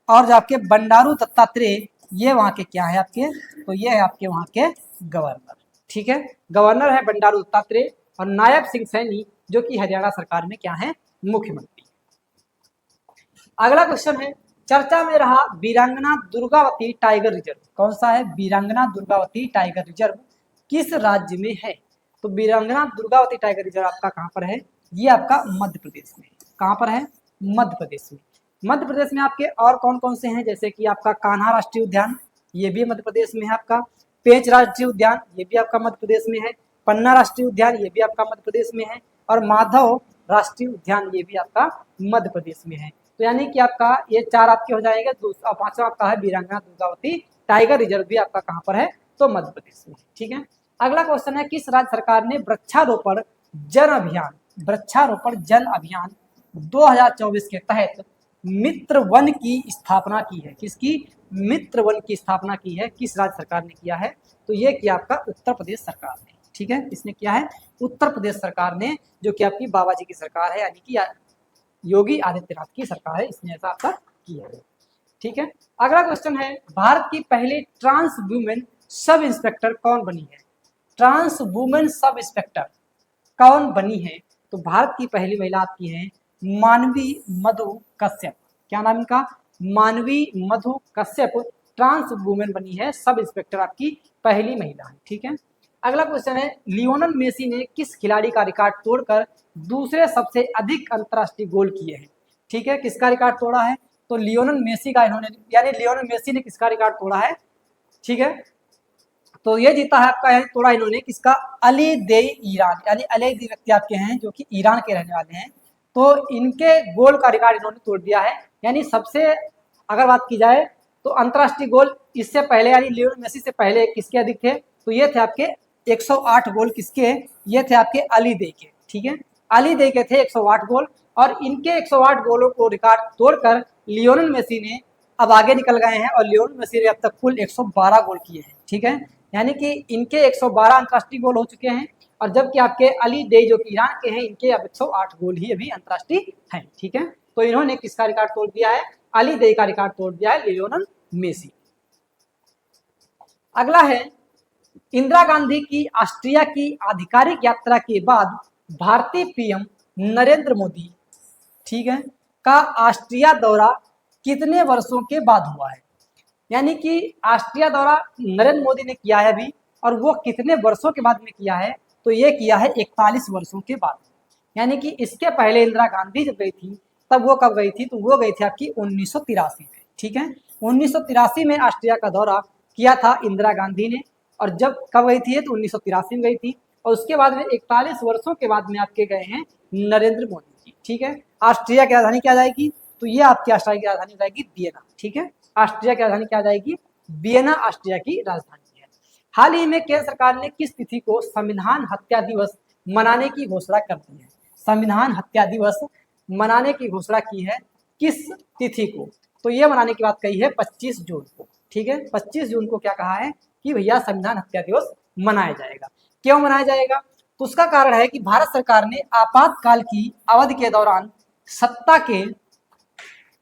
और जो आपके बंडारू दत्तात्रेय, ये वहाँ के क्या है आपके? तो ये है आपके वहाँ के गवर्नर। ठीक है, गवर्नर है बंडारू दत्तात्रेय, और नायब सिंह सैनी जो कि हरियाणा सरकार में क्या है? मुख्यमंत्री। अगला क्वेश्चन है, चर्चा में रहा वीरांगना दुर्गावती टाइगर रिजर्व कौन सा है? वीरांगना दुर्गावती टाइगर रिजर्व किस राज्य में है? तो वीरांगना दुर्गावती टाइगर रिजर्व आपका कहाँ पर है? ये आपका मध्य प्रदेश में। कहाँ पर है? मध्य प्रदेश में। मध्य प्रदेश में आपके और कौन कौन से हैं? जैसे कि आपका कान्हा राष्ट्रीय उद्यान, ये भी मध्य प्रदेश में है आपका। पेंच राष्ट्रीय उद्यान, ये भी आपका मध्य प्रदेश में है। पन्ना राष्ट्रीय उद्यान, ये भी आपका मध्य प्रदेश में है। और माधव राष्ट्रीय उद्यान, ये भी आपका मध्य प्रदेश में है। तो यानी कि आपका ये 4 आपके हो जाएंगे। दूसरा 5वां आपका है वीरांगना दुर्गावती टाइगर रिजर्व, भी आपका कहाँ पर है? तो मध्य प्रदेश में। ठीक है, अगला क्वेश्चन है, किस राज्य सरकार ने वृक्षारोपण जन अभियान 2024 के तहत मित्र वन की स्थापना की है? किसकी? मित्र वन की स्थापना की है। किस राज्य सरकार ने किया है? तो ये किया आपका उत्तर प्रदेश सरकार ने। ठीक है, इसने किया है उत्तर प्रदेश सरकार ने, जो कि आपकी बाबा जी की सरकार है, यानी कि योगी आदित्यनाथ की सरकार है, इसने ऐसा आपका किया है। ठीक है, अगला क्वेश्चन है, भारत की पहली ट्रांस वुमेन सब इंस्पेक्टर कौन बनी है? ट्रांस वुमेन सब इंस्पेक्टर कौन बनी है? तो भारत की पहली महिला आपकी है मानवी मधु कश्यप। क्या नाम इनका? मानवी मधु कश्यप ट्रांस वुमेन बनी है सब इंस्पेक्टर, आपकी पहली महिला है। ठीक है, अगला क्वेश्चन है, लियोनेल मेसी ने किस खिलाड़ी का रिकॉर्ड तोड़कर दूसरे सबसे अधिक अंतरराष्ट्रीय गोल किए हैं? ठीक है, किसका रिकॉर्ड तोड़ा है? तो लियोनेल मेसी का इन्होंने, यानी लियोनेल मेसी ने किसका रिकॉर्ड तोड़ा है? ठीक है, तो ये जीता है आपका है तोड़ा इन्होंने किसका? अली देई ईरान, यानी अली देई व्यक्ति आपके हैं जो कि ईरान के रहने वाले हैं। तो इनके गोल का रिकॉर्ड इन्होंने तोड़ दिया है। यानी सबसे अगर बात की जाए तो अंतरराष्ट्रीय गोल इससे पहले, यानी लियोनेल मेसी से पहले किसके अधिक थे? तो ये थे आपके 108 गोल। किसके? ये थे आपके अली देई के। ठीक है, अली देई के थे 108 गोल, और इनके 108 गोलों को रिकॉर्ड तोड़कर लियोनेल मेसी ने अब आगे निकल गए हैं, और लियोनेल मेसी ने अब तक कुल 112 गोल किए हैं। ठीक है, यानी कि इनके 112 अंतरराष्ट्रीय गोल हो चुके हैं, और जबकि आपके अली देई जो कि ईरान के हैं, इनके अब 108 गोल ही अभी अंतरराष्ट्रीय हैं। ठीक है, तो इन्होंने किसका रिकॉर्ड तोड़ दिया है? अली देई का रिकॉर्ड तोड़ दिया है लियोनेल मेसी। अगला है, इंदिरा गांधी की ऑस्ट्रिया की आधिकारिक यात्रा के बाद भारतीय पीएम नरेंद्र मोदी, ठीक है, का ऑस्ट्रिया दौरा कितने वर्षों के बाद हुआ है? यानी कि ऑस्ट्रिया दौरा नरेंद्र मोदी ने किया है अभी, और वो कितने वर्षों के बाद में किया है? तो ये किया है 41 वर्षों के बाद। यानी कि इसके पहले इंदिरा गांधी जब गई थी, तब वो कब गई थी? तो वो गई थी आपकी 1983 में। ठीक है, 1983 में ऑस्ट्रिया का दौरा किया था इंदिरा गांधी ने, और जब कब गई थी? तो 1983 में गई थी, और उसके बाद में 41 वर्षों के बाद में आपके गए हैं नरेंद्र मोदी जी। ठीक है, ऑस्ट्रिया की राजधानी क्या जाएगी? तो ये आपकी ऑस्ट्रिया की राजधानी हो जाएगी वियना। ठीक है, ऑस्ट्रिया की राजधानी क्या जाएगी? वियना ऑस्ट्रिया की राजधानी है। हाल ही में केंद्र सरकार ने किस तिथि को संविधान हत्या दिवस मनाने की घोषणा कर दी है? संविधान हत्या दिवस मनाने की घोषणा की है किस तिथि को? तो ये मनाने की बात कही है 25 जून को। ठीक है, 25 जून को क्या कहा है कि भैया संविधान हत्या दिवस मनाया जाएगा। क्यों मनाया जाएगा? तो उसका कारण है कि भारत सरकार ने आपातकाल की अवधि के दौरान सत्ता के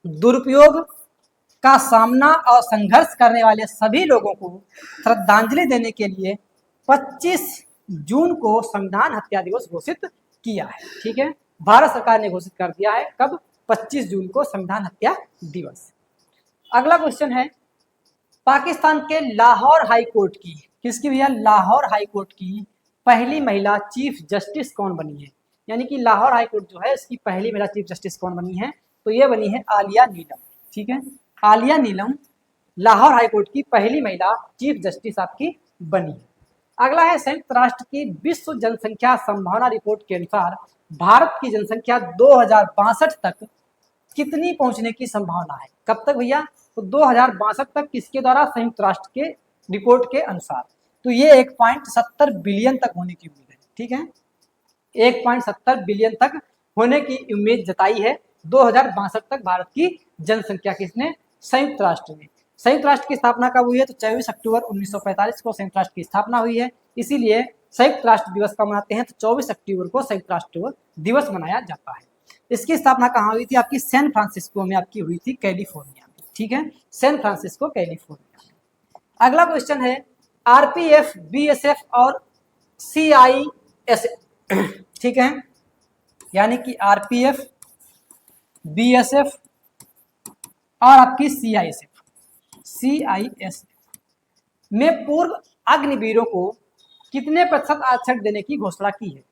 दुरुपयोग का सामना और संघर्ष करने वाले सभी लोगों को श्रद्धांजलि देने के लिए 25 जून को संविधान हत्या दिवस घोषित किया है। ठीक है, भारत सरकार ने घोषित कर दिया है कब? 25 जून को संविधान हत्या दिवस। अगला क्वेश्चन है, पाकिस्तान के लाहौर हाई कोर्ट की, किसकी भैया? लाहौर हाई कोर्ट की पहली महिला चीफ जस्टिस कौन बनी है? यानी कि लाहौर हाई कोर्ट जो है इसकी पहली महिला चीफ जस्टिस कौन बनी है? तो ये बनी है आलिया नीलम। ठीक है, आलिया नीलम लाहौर हाई कोर्ट की पहली महिला चीफ जस्टिस आपकी बनी है। अगला है, संयुक्त राष्ट्र की विश्व जनसंख्या संभावना रिपोर्ट के अनुसार भारत की जनसंख्या 2062 तक कितनी पहुंचने की संभावना है? कब तक भैया? तो 2062 तक किसके द्वारा? संयुक्त राष्ट्र के रिपोर्ट के अनुसार। तो ये 1.70 बिलियन तक होने की उम्मीद है। ठीक है, 1.70 बिलियन तक होने की उम्मीद जताई है 2062 तक भारत की जनसंख्या। किसने? संयुक्त राष्ट्र ने। संयुक्त राष्ट्र की स्थापना कब हुई है? तो 24 अक्टूबर 1945 को संयुक्त राष्ट्र की स्थापना हुई है। इसीलिए संयुक्त राष्ट्र दिवस कब मनाते हैं? तो 24 अक्टूबर को संयुक्त राष्ट्र दिवस मनाया जाता है। इसकी स्थापना कहाँ हुई थी? आपकी सैन फ्रांसिस्को में आपकी हुई थी, कैलिफोर्निया में। ठीक है, सैन फ्रांसिस्को कैलिफोर्निया में। अगला क्वेश्चन है, आरपीएफ, बीएसएफ और सीआईएसएफ, ठीक है, यानी कि आरपीएफ, बीएसएफ और आपकी सीआईएसएफ में पूर्व अग्निवीरों को कितने प्रतिशत आरक्षण देने की घोषणा की है?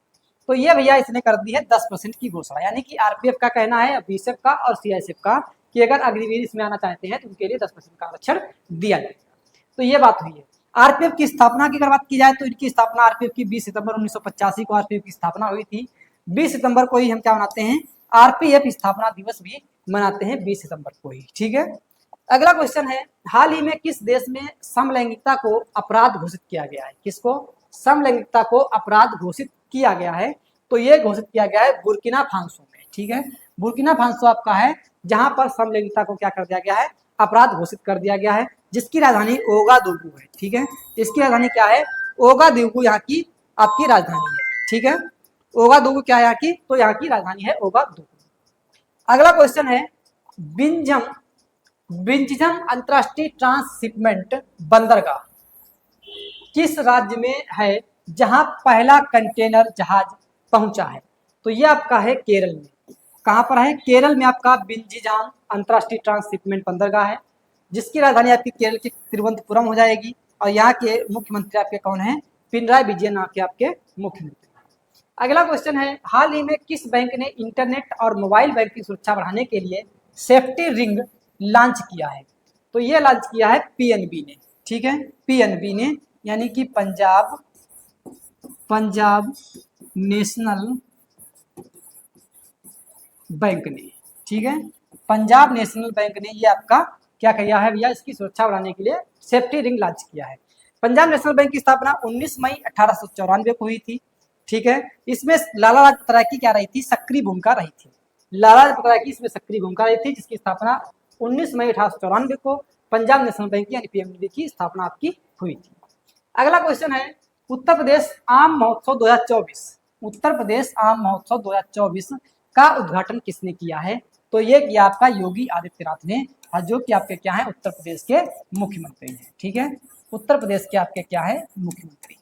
तो ये भैया इसने कर दी है 10% की घोषणा। यानी कि आरपीएफ का कहना है, बीएसएफ का और सीआईएसएफ का, कि अगर अग्निवीर इसमें आना चाहते हैं तो उनके लिए 10% का आरक्षण दिया जाएगा। तो ये बात हुई है। आरपीएफ की स्थापना की अगर बात की जाए तो इनकी स्थापना आरपीएफ की 20 सितंबर 1985 को आरपीएफ की स्थापना हुई थी। 20 सितंबर को ही हम क्या मनाते हैं? आरपीएफ स्थापना दिवस भी मनाते हैं 20 सितंबर को ही। ठीक है, अगला क्वेश्चन है, हाल ही में किस देश में समलैंगिकता को अपराध घोषित किया गया है? किसको? समलैंगिकता को अपराध घोषित किया गया है। तो ये घोषित किया गया है बुर्किना फासो में। ठीक है, बुर्किना फासो आपका है जहां पर समलैंगिकता को क्या कर दिया गया है? अपराध घोषित कर दिया गया है, जिसकी राजधानी ओगादुगु है। ठीक है, इसकी राजधानी क्या है? ओगादुगु यहाँ की आपकी राजधानी है। ठीक है, ओगादुगु क्या है यहाँ की? तो यहाँ की राजधानी है ओगादुगु। अगला क्वेश्चन है, बिंजम अंतरराष्ट्रीय ट्रांसशिपमेंट बंदरगाह किस राज्य में है जहां पहला कंटेनर जहाज पहुंचा है? तो ये आपका है केरल में। कहां पर है? केरल में आपका बिंजिजाम अंतरराष्ट्रीय ट्रांसशिपमेंट बंदरगाह है, जिसकी राजधानी आपकी केरल की तिरुवनंतपुरम हो जाएगी। और यहाँ के मुख्यमंत्री आपके कौन है? पिनराई विजयन नाम के आपके मुख्यमंत्री। अगला क्वेश्चन है, हाल ही में किस बैंक ने इंटरनेट और मोबाइल बैंकिंग सुरक्षा बढ़ाने के लिए सेफ्टी रिंग लॉन्च किया है? तो ये लॉन्च किया है पीएनबी ने। ठीक है, पीएनबी ने, यानी कि पंजाब नेशनल बैंक ने। ठीक है, पंजाब नेशनल बैंक ने ये आपका क्या किया है भैया? इसकी सुरक्षा बढ़ाने के लिए सेफ्टी रिंग लॉन्च किया है। पंजाब नेशनल बैंक की स्थापना 19 मई 1894 को हुई थी। ठीक है, इसमें लाला लाजपत राय की क्या रही थी? सक्रिय भूमिका रही थी। लाला लाजपत राय की इसमें सक्रिय भूमिका रही थी, जिसकी स्थापना 19 मई 1894 को पंजाब नेशनल बैंक यानी पीएनबी की स्थापना आपकी हुई थी। अगला क्वेश्चन है, उत्तर प्रदेश आम महोत्सव 2024, उत्तर प्रदेश आम महोत्सव 2024 का उद्घाटन किसने किया है? तो ये किया आपका योगी आदित्यनाथ ने, जो कि आपके क्या है? उत्तर प्रदेश के मुख्यमंत्री हैं। ठीक है, उत्तर प्रदेश के आपके क्या है? मुख्यमंत्री।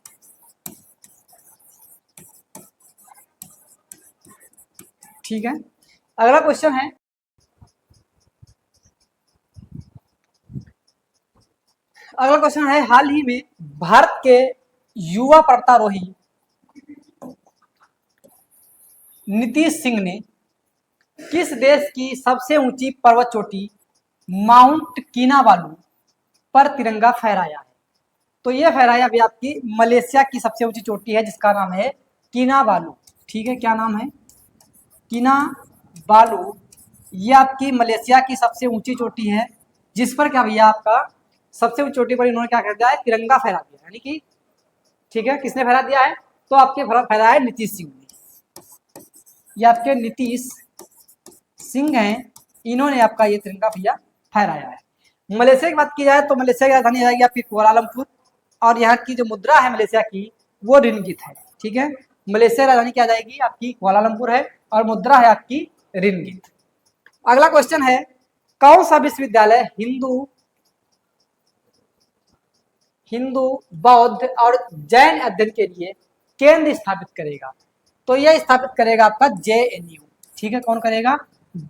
ठीक है, अगला क्वेश्चन है, अगला क्वेश्चन है, हाल ही में भारत के युवा पर्वतारोही नीतीश सिंह ने किस देश की सबसे ऊंची पर्वत चोटी माउंट किनाबालू पर तिरंगा फहराया है? तो यह फहराया भी आपकी मलेशिया की सबसे ऊंची चोटी है, जिसका नाम है किनाबालू। ठीक है, क्या नाम है? किनाबालू। ये आपकी मलेशिया की सबसे ऊंची चोटी है, जिस पर क्या भैया आपका सबसे ऊंची चोटी पर इन्होंने क्या कर दिया है? तिरंगा फहरा दिया। यानी कि ठीक है, किसने फहरा दिया है, तो आपके फहराया है नीतीश सिंह ने। ये आपके नीतीश सिंह हैं, इन्होंने आपका ये तिरंगा भैया फहराया है। मलेशिया की बात की जाए तो मलेशिया की राजधानी आएगी आपकी कुआलालंपुर, और यहाँ की जो मुद्रा है मलेशिया की वो रिंगित है। ठीक है, मलेशिया राजधानी क्या जाएगी आपकी कुआलालंपुर है, और मुद्रा है आपकी रिंगित। अगला क्वेश्चन है, कौन सा विश्वविद्यालय हिंदू बौद्ध और जैन अध्ययन के लिए केंद्र स्थापित करेगा, तो यह स्थापित करेगा आपका JNU। ठीक है, कौन करेगा,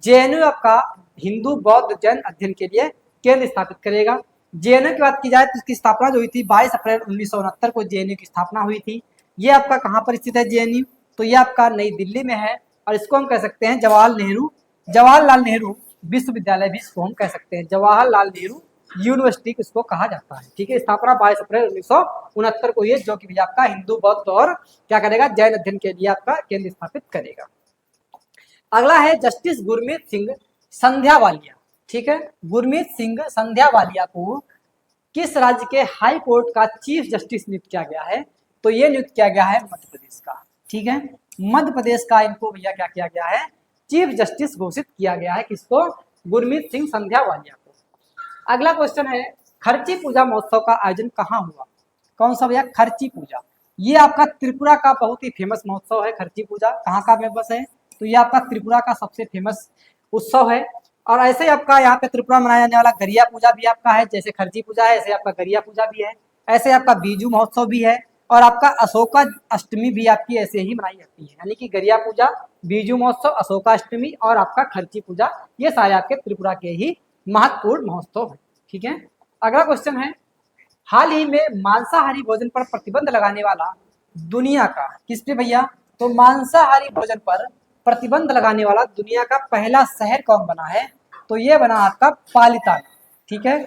JNU आपका हिंदू बौद्ध जैन अध्ययन के लिए केंद्र स्थापित करेगा। JNU की बात की जाए तो इसकी स्थापना जो हुई थी 22 अप्रैल 1969 को JNU की स्थापना हुई थी। ये आपका कहाँ पर स्थित है JNU, तो ये आपका नई दिल्ली में है, और इसको हम कह सकते हैं जवाहरलाल नेहरू विश्वविद्यालय भी इसको हम कह सकते हैं, जवाहरलाल नेहरू यूनिवर्सिटी इसको कहा जाता है। ठीक है, स्थापना 22 अप्रैल 1969 को ये, जो कि भी आपका हिंदू बौद्ध और क्या करेगा, जैन अध्ययन के लिए आपका केंद्र स्थापित करेगा। अगला है जस्टिस गुरमीत सिंह संध्यावालिया। ठीक है, गुरमीत सिंह संध्यावालिया को किस राज्य के हाई कोर्ट का चीफ जस्टिस नियुक्त किया गया है, तो ये नियुक्त किया गया है मध्य प्रदेश का। ठीक है, मध्य प्रदेश का इनको भैया क्या किया गया है, चीफ जस्टिस घोषित किया गया है, किसको, गुरमीत सिंह संध्यावालिया को। अगला क्वेश्चन है, खर्ची पूजा महोत्सव का आयोजन कहाँ हुआ, कौन सा भैया, खर्ची पूजा। ये आपका त्रिपुरा का बहुत ही फेमस महोत्सव है। खर्ची पूजा कहाँ का फेमस है, तो ये आपका त्रिपुरा का सबसे फेमस उत्सव है। और ऐसे ही आपका यहाँ पे त्रिपुरा मनाया जाने वाला गरिया पूजा भी आपका है, जैसे खर्ची पूजा है ऐसे आपका गरिया पूजा भी है, ऐसे आपका बीजू महोत्सव भी है, और आपका अशोका अष्टमी भी आपकी ऐसे ही मनाई जाती है। यानी कि गरिया पूजा, बीजू महोत्सव, अशोका अष्टमी और आपका खर्ची पूजा, ये सारे आपके त्रिपुरा के ही महत्वपूर्ण महोत्सव है। ठीक है, अगला क्वेश्चन है, हाल ही में मांसाहारी भोजन पर प्रतिबंध लगाने वाला दुनिया का, किस पे भैया, तो मांसाहारी भोजन पर प्रतिबंध लगाने वाला दुनिया का पहला शहर कौन बना है, तो ये बना आपका पालीताना। ठीक है,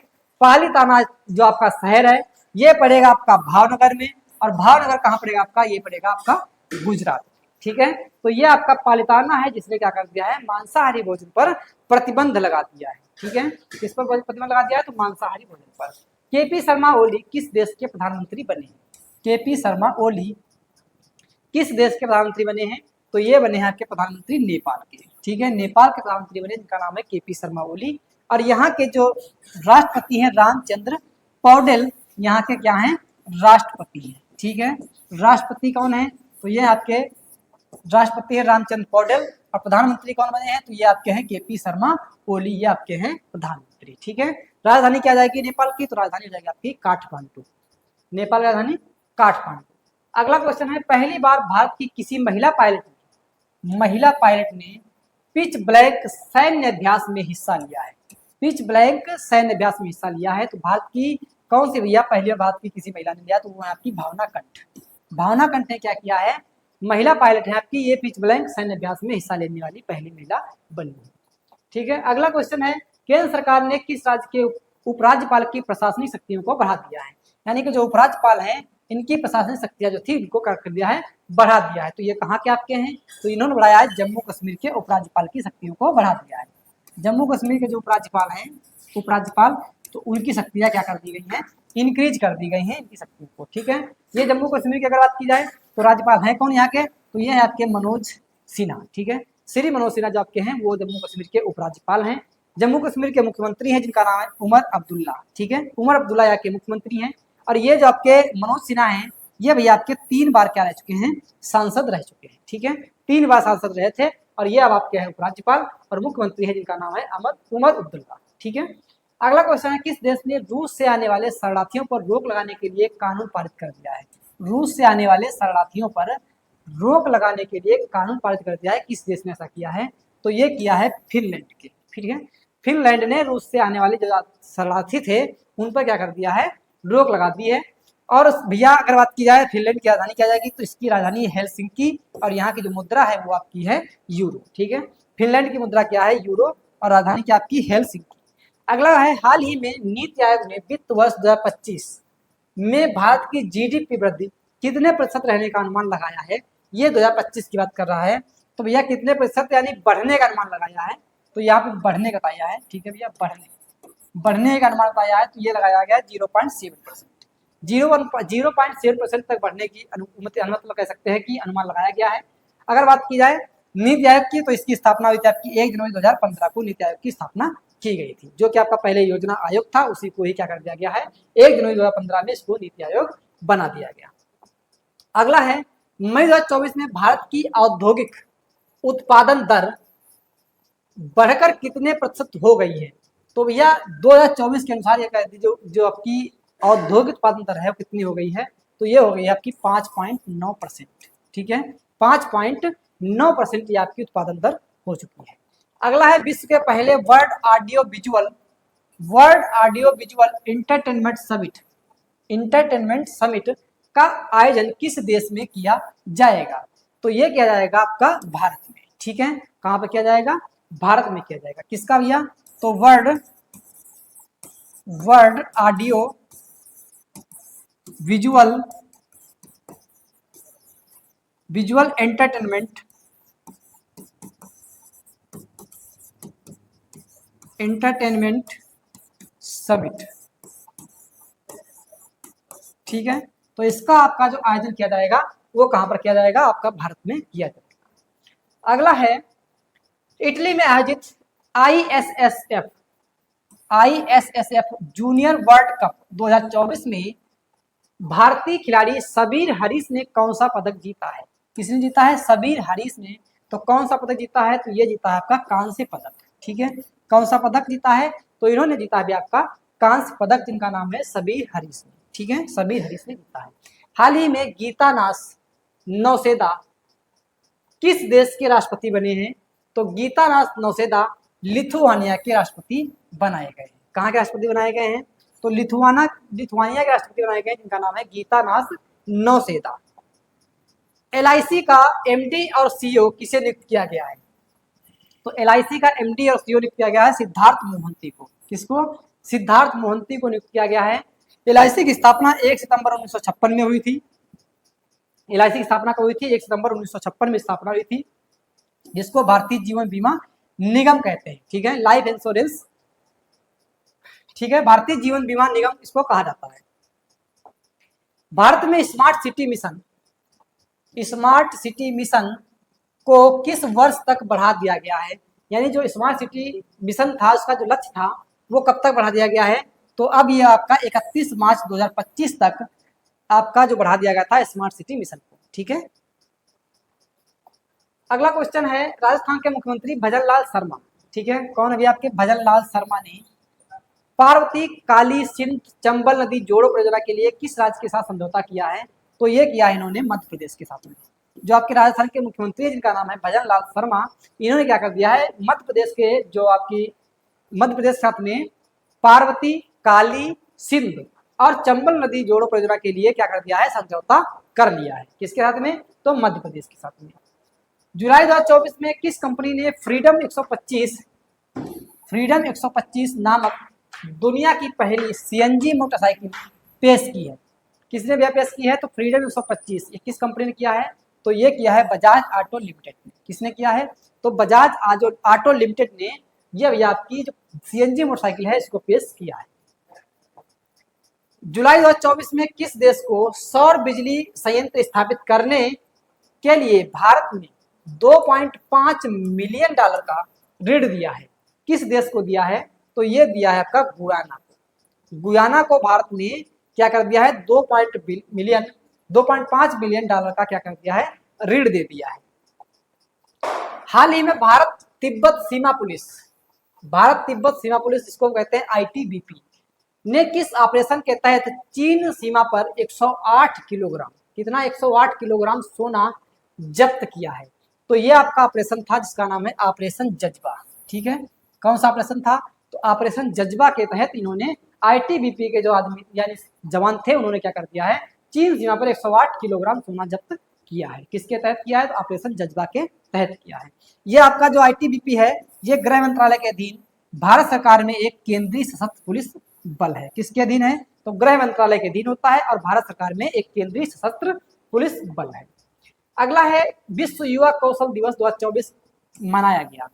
पालीताना जो आपका शहर है ये पड़ेगा आपका भावनगर में, और भावनगर कहाँ पड़ेगा आपका, ये पड़ेगा आपका गुजरात। ठीक है, तो ये आपका पालीताना है जिसने क्या कर दिया है, मांसाहारी भोजन पर प्रतिबंध लगा दिया है। ठीक है, किस पर प्रतिबंध लगा दिया है, तो मांसाहारी भोजन पर। KP शर्मा ओली किस देश के प्रधानमंत्री बने हैं, KP शर्मा ओली किस देश के प्रधानमंत्री बने हैं, तो ये बने हैं आपके प्रधानमंत्री नेपाल के। ठीक है, नेपाल के प्रधानमंत्री बने, जिनका नाम है KP शर्मा ओली। और यहाँ के जो राष्ट्रपति हैं रामचंद्र पौडेल, यहाँ के क्या हैं, राष्ट्रपति हैं। ठीक है, राष्ट्रपति कौन है, तो ये आपके राष्ट्रपति है रामचंद्र पौडेल, और प्रधानमंत्री कौन बने हैं, तो ये आपके हैं KP शर्मा ओली, ये आपके हैं प्रधानमंत्री। ठीक है, राजधानी क्या जाएगी नेपाल की, तो राजधानी हो जाएगी आपकी काठमांडू, नेपाल की राजधानी काठमांडू। अगला क्वेश्चन है, पहली बार भारत की किसी महिला पायलट ने पिच ब्लैंक सैन्य अभ्यास में हिस्सा लिया है, पिच ब्लैंक सैन्य अभ्यास में हिस्सा लिया है, तो भारत की कौन सी भैया पहली बार भारत की किसी महिला ने लिया, तो वो है आपकी भावना कंठ। भावना कंठ ने क्या किया है, महिला पायलट है आपकी, ये पिच ब्लैंक सैन्य अभ्यास में हिस्सा लेने वाली पहली महिला बनी है। ठीक है, अगला क्वेश्चन है, केंद्र सरकार ने किस राज्य के उपराज्यपाल की प्रशासनिक शक्तियों को बढ़ा दिया है, यानी कि जो उपराज्यपाल हैं इनकी प्रशासनिक शक्तियां जो थी इनको क्या कर दिया है, बढ़ा दिया है। तो ये कहाँ के आपके हैं, तो इन्होंने बढ़ाया है जम्मू कश्मीर के उपराज्यपाल की शक्तियों को बढ़ा दिया है। जम्मू कश्मीर के जो उपराज्यपाल हैं, उपराज्यपाल, तो उनकी शक्तियां क्या कर दी गई हैं, इंक्रीज कर दी गई हैं इनकी शक्तियों को। ठीक है, ये जम्मू कश्मीर की अगर बात की जाए तो राज्यपाल हैं कौन यहाँ के, तो ये है आपके मनोज सिन्हा। ठीक है, श्री मनोज सिन्हा जो आपके हैं वो जम्मू कश्मीर के उपराज्यपाल हैं। जम्मू कश्मीर के मुख्यमंत्री हैं जिनका नाम है उमर अब्दुल्ला। ठीक है, उमर अब्दुल्ला यहाँ के मुख्यमंत्री हैं। और ये जो आपके मनोज सिन्हा हैं ये भैया आपके 3 बार क्या रह चुके हैं, सांसद रह चुके हैं। ठीक है, 3 बार सांसद रहे थे, और ये अब आपके हैं उपराज्यपाल और मुख्यमंत्री है जिनका नाम है उमर अब्दुल्ला। ठीक है, अगला क्वेश्चन है, किस देश ने रूस से आने वाले शरणार्थियों पर रोक लगाने के लिए कानून पारित कर दिया है, रूस से आने वाले शरणार्थियों पर रोक लगाने के लिए कानून पारित कर दिया है, किस देश ने ऐसा किया है, तो ये किया है फिनलैंड के। ठीक है, फिनलैंड ने रूस से आने वाले जो शरणार्थी थे उन पर क्या कर दिया है, रोक लगा दी है। और भैया अगर बात की जाए फिनलैंड की राजधानी क्या जाएगी, तो इसकी राजधानी है हेलसिंकी, और यहाँ की जो मुद्रा है वो आपकी है यूरो। ठीक है, फिनलैंड की मुद्रा क्या है, यूरो, और राजधानी क्या आपकी हेलसिंकी। अगला है, हाल ही में नीति आयोग ने वित्त वर्ष 2025 में भारत की GDP वृद्धि कितने प्रतिशत रहने का अनुमान लगाया है, ये 2025 की बात कर रहा है। तो भैया कितने प्रतिशत यानी बढ़ने का अनुमान लगाया है, तो यहाँ पे बढ़ने का बताया है। ठीक है भैया, बढ़ने का अनुमान बताया है, तो ये लगाया गया 0.7%। 0.7% तक बढ़ने की अनुमति कह सकते हैं कि अनुमान लगाया गया है। अगर बात की जाए नीति आयोग की, तो इसकी स्थापना हुई थी आपकी 1 जनवरी 2015 को नीति आयोग की स्थापना की गई थी, जो कि आपका पहले योजना आयोग था, उसी को ही क्या कर दिया गया है 1 जनवरी 2015 में इसको नीति आयोग बना दिया गया। अगला है मई 2024 में भारत की औद्योगिक उत्पादन दर बढ़कर कितने प्रतिशत हो गई है? तो भैया 2024 के अनुसार ये कह दीजिए जो आपकी औद्योगिक उत्पादन दर है वो कितनी हो गई है? तो ये हो गई है आपकी 5.9%। ठीक है, 5.9% ये आपकी उत्पादन दर हो चुकी है। अगला है विश्व के पहले world audio visual entertainment summit का आयोजन किस देश में किया जाएगा? तो ये किया जाएगा आपका भारत में। ठीक है, कहां पर किया जाएगा? भारत में किया जाएगा। किसका भैया? तो world audio visual entertainment summit. ठीक है, तो इसका आपका जो आयोजन किया जाएगा वो कहां पर किया जाएगा? आपका भारत में किया जाएगा। अगला है इटली में आयोजित आईएसएसएफ जूनियर वर्ल्ड कप 2024 में भारतीय खिलाड़ी सबीर हरीश ने कौन सा पदक जीता है? किसने जीता है? सबीर हरीश ने। तो कौन सा पदक जीता है? तो ये जीता है आपका कांस्य पदक। ठीक है, कौन सा पदक जीता है? तो इन्होंने जीता है आपका कांस्य पदक, जिनका नाम है सबीर हरीश ने। ठीक है, सबीर हरीश ने जीता है। हाल ही में गीतानास नौसेदा किस देश के राष्ट्रपति बने हैं? तो गीतानास नौसेदा लिथुआनिया के राष्ट्रपति बनाए गए हैं। कहाँ के राष्ट्रपति बनाए गए हैं? तो लिथुआनिया के राष्ट्रपति बनाए गए, जिनका नाम है गीतानास नौसेदा। एलआईसी का एमडी और सीईओ किसे नियुक्त किया गया है? तो एलआईसी का एमडी और सीईओ नियुक्त किया गया है सिद्धार्थ मोहंती को। किसको? सिद्धार्थ मोहंती को नियुक्त किया गया है। एलआईसी की स्थापना 1 सितंबर 1956 में हुई थी। एलआईसी की स्थापना कब हुई थी? 1 सितंबर 1956 में स्थापना हुई थी, जिसको भारतीय जीवन बीमा निगम कहते हैं। ठीक है, लाइफ इंश्योरेंस। ठीक है, भारतीय जीवन बीमा निगम इसको कहा जाता है। भारत में स्मार्ट सिटी मिशन को किस वर्ष तक बढ़ा दिया गया है? यानी जो स्मार्ट सिटी मिशन था उसका जो लक्ष्य था वो कब तक बढ़ा दिया गया है? तो अब ये आपका 31 मार्च 2025 तक आपका जो बढ़ा दिया गया था स्मार्ट सिटी मिशन को। ठीक है, अगला क्वेश्चन है राजस्थान के मुख्यमंत्री भजन लाल शर्मा। ठीक है, कौन अभी आपके? भजन लाल शर्मा ने पार्वती काली सिंध चंबल नदी जोड़ो परियोजना के लिए किस राज्य के साथ समझौता किया है? तो ये किया है इन्होंने मध्य प्रदेश के साथ में। जो आपके राजस्थान के मुख्यमंत्री है जिनका नाम है भजन लाल शर्मा, इन्होंने क्या कर दिया है मध्य प्रदेश के साथ में पार्वती काली सिंध और चंबल नदी जोड़ो परियोजना के लिए क्या कर दिया है? समझौता कर लिया है। किसके साथ में? तो मध्य प्रदेश के साथ में। जुलाई 2024 में किस कंपनी ने फ्रीडम 125 नामक दुनिया की पहली सीएनजी मोटरसाइकिल पेश की है? किसने भैया पेश की है? तो फ्रीडम 125 ये किस कंपनी ने किया है? तो ये किया है बजाज ऑटो लिमिटेड ने। किसने किया है? तो बजाज ऑटो लिमिटेड ने ये भैया आपकी जो सीएनजी मोटरसाइकिल है इसको पेश किया है। जुलाई 2024 में किस देश को सौर बिजली संयंत्र स्थापित करने के लिए भारत ने $2.5 मिलियन का ऋण दिया है? किस देश को दिया है? तो ये दिया है आपका गुयाना को भारत ने क्या कर दिया है? 2.5 बिलियन डॉलर का क्या कर दिया है? ऋण दे दिया है। हाल ही में भारत तिब्बत सीमा पुलिस इसको कहते हैं आईटीबीपी ने किस ऑपरेशन के तहत चीन सीमा पर 108 किलोग्राम, कितना? 108 किलोग्राम सोना जब्त किया है। तो ये आपका ऑपरेशन था जिसका नाम है ऑपरेशन जज्बा। ठीक है, कौन सा ऑपरेशन था? तो ऑपरेशन जज्बा के तहत इन्होंने आईटीबीपी के जो आदमी यानी जवान थे उन्होंने क्या कर दिया है? चीन सीमा पर 108 किलोग्राम सोना जब्त किया है। किसके तहत किया है? तो ऑपरेशन जज्बा के तहत किया है। ये आपका जो आईटीबीपी है ये गृह मंत्रालय के अधीन भारत सरकार में एक केंद्रीय सशस्त्र पुलिस बल है। किसके अधीन है? तो गृह मंत्रालय के अधीन होता है और भारत सरकार में एक केंद्रीय सशस्त्र पुलिस बल है। अगला है विश्व युवा कौशल दिवस 2024 मनाया गया।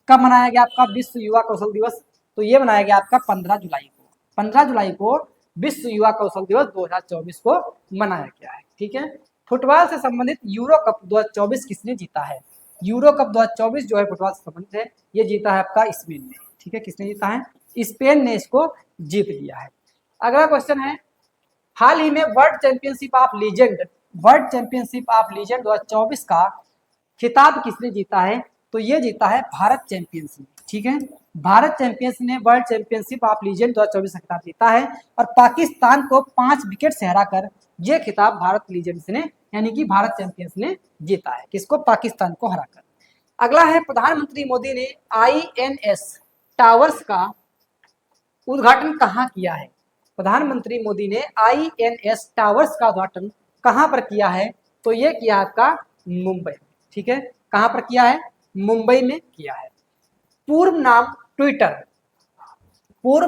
कब मनाया गया आपका विश्व युवा कौशल दिवस? तो ये मनाया गया आपका 15 जुलाई को। 15 जुलाई को विश्व युवा कौशल दिवस 2024 को मनाया गया है। ठीक है, फुटबॉल से संबंधित यूरो कप 2024 किसने जीता है? यूरो कप 2024 जो है फुटबॉल से संबंधित है, ये जीता है आपका स्पेन ने। ठीक है, किसने जीता है? स्पेन ने इसको जीत लिया है। अगला क्वेश्चन है, हाल ही में वर्ल्ड चैंपियनशिप ऑफ लीजेंड 2024 का खिताब किसने जीता है? तो ये जीता है भारत चैंपियंस ने। ठीक है, भारत चैंपियंस ने वर्ल्ड चैंपियनशिप ऑफ लीजेंड 2024 का खिताब जीता है और पाकिस्तान को 5 विकेट से हराकर ये खिताब भारत लीजेंड्स ने यानी कि भारत चैंपियंस ने जीता है। किसको? पाकिस्तान को हराकर। अगला है, प्रधानमंत्री मोदी ने INS टावर्स का उद्घाटन कहाँ किया है? प्रधानमंत्री मोदी ने INS टावर्स का उद्घाटन कहाँ पर किया है? तो ये किया आपका मुंबई में। ठीक है, कहाँ पर किया है? मुंबई में किया है। पूर्व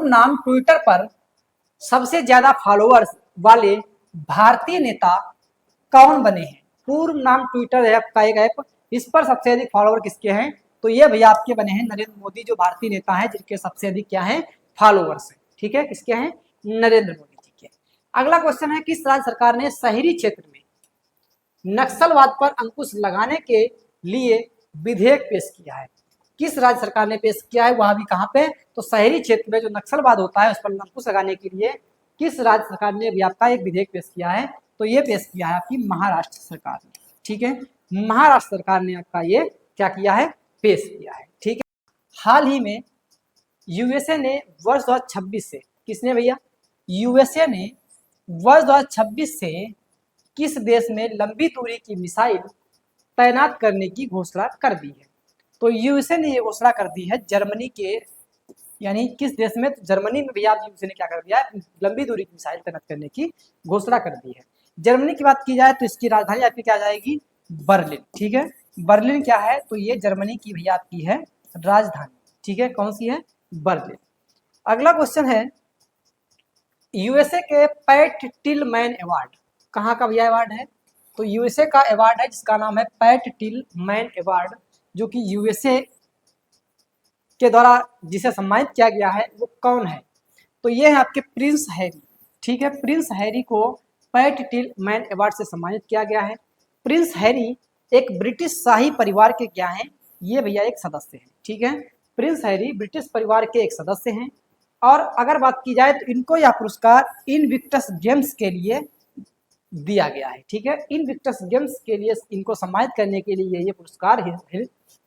नाम ट्विटर पर सबसे ज्यादा फॉलोअर्स वाले भारतीय नेता कौन बने हैं? पूर्व नाम ट्विटर है आपका एक ऐप, इस पर सबसे अधिक फॉलोअर किसके हैं? तो ये भैया आपके बने हैं नरेंद्र मोदी, जो भारतीय नेता हैं जिनके सबसे अधिक क्या है? फॉलोअर्स हैं। ठीक है, किसके हैं? नरेंद्र मोदी जी के। अगला क्वेश्चन है, किस राज्य सरकार ने शहरी क्षेत्र में नक्सलवाद पर अंकुश लगाने के लिए विधेयक पेश किया है? किस राज्य सरकार ने पेश किया है? वह भी कहाँ पे? तो शहरी क्षेत्र में जो नक्सलवाद होता है उस पर अंकुश लगाने के लिए किस राज्य सरकार ने भी आपका एक विधेयक पेश किया है? तो ये पेश किया है आपकी महाराष्ट्र सरकार ने। ठीक है, महाराष्ट्र सरकार ने आपका ये क्या किया है? पेश किया है। ठीक है, हाल ही में यूएसए ने वर्ष 2026 से, किसने भैया? यूएसए ने वर्ष 2026 से किस देश में लंबी दूरी की मिसाइल तैनात करने की घोषणा कर दी है? तो यूएसए ने ये घोषणा कर दी है जर्मनी के, यानी किस देश में? तो जर्मनी में भैया यूएसए ने क्या कर दिया है? लंबी दूरी की मिसाइल तैनात करने की घोषणा कर दी है। जर्मनी की बात की जाए तो इसकी राजधानी आपकी क्या जाएगी? बर्लिन। ठीक है, बर्लिन क्या है? तो ये जर्मनी की भैया आपकी है राजधानी। ठीक है, कौन सी है? बर्लिन। अगला क्वेश्चन है, यूएसए के पैट टिलमैन अवार्ड कहाँ का भैया अवार्ड है? तो यूएसए का अवार्ड है जिसका नाम है पैट टिलमैन अवार्ड, जो कि यूएसए के द्वारा जिसे सम्मानित किया गया है वो कौन है? तो ये है आपके प्रिंस हैरी। ठीक है, प्रिंस हैरी को पैट टिलमैन अवार्ड से सम्मानित किया गया है। प्रिंस हैरी एक ब्रिटिश शाही परिवार के क्या हैं? ये भैया एक सदस्य हैं। ठीक है, प्रिंस हैरी ब्रिटिश परिवार के एक सदस्य हैं। और अगर बात की जाए तो इनको यह पुरस्कार इनविक्टस गेम्स के लिए दिया गया है। ठीक है, इनविक्टस गेम्स के लिए इनको सम्मानित करने के लिए ये पुरस्कार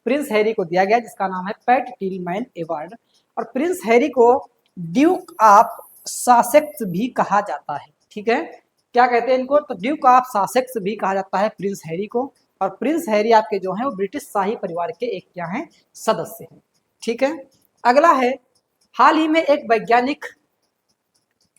प्रिंस हैरी को दिया गया, जिसका नाम है पैट टिलमैन अवार्ड। और प्रिंस हैरी को ड्यूक ऑफ सासेक्स भी कहा जाता है। ठीक है, क्या कहते हैं इनको? तो ड्यूक ऑफ सासेक्स भी कहा जाता है प्रिंस हैरी को। और प्रिंस हैरी आपके जो हैं वो ब्रिटिश शाही परिवार के एक क्या हैं? सदस्य हैं। ठीक है, अगला है, हाल ही में एक वैज्ञानिक,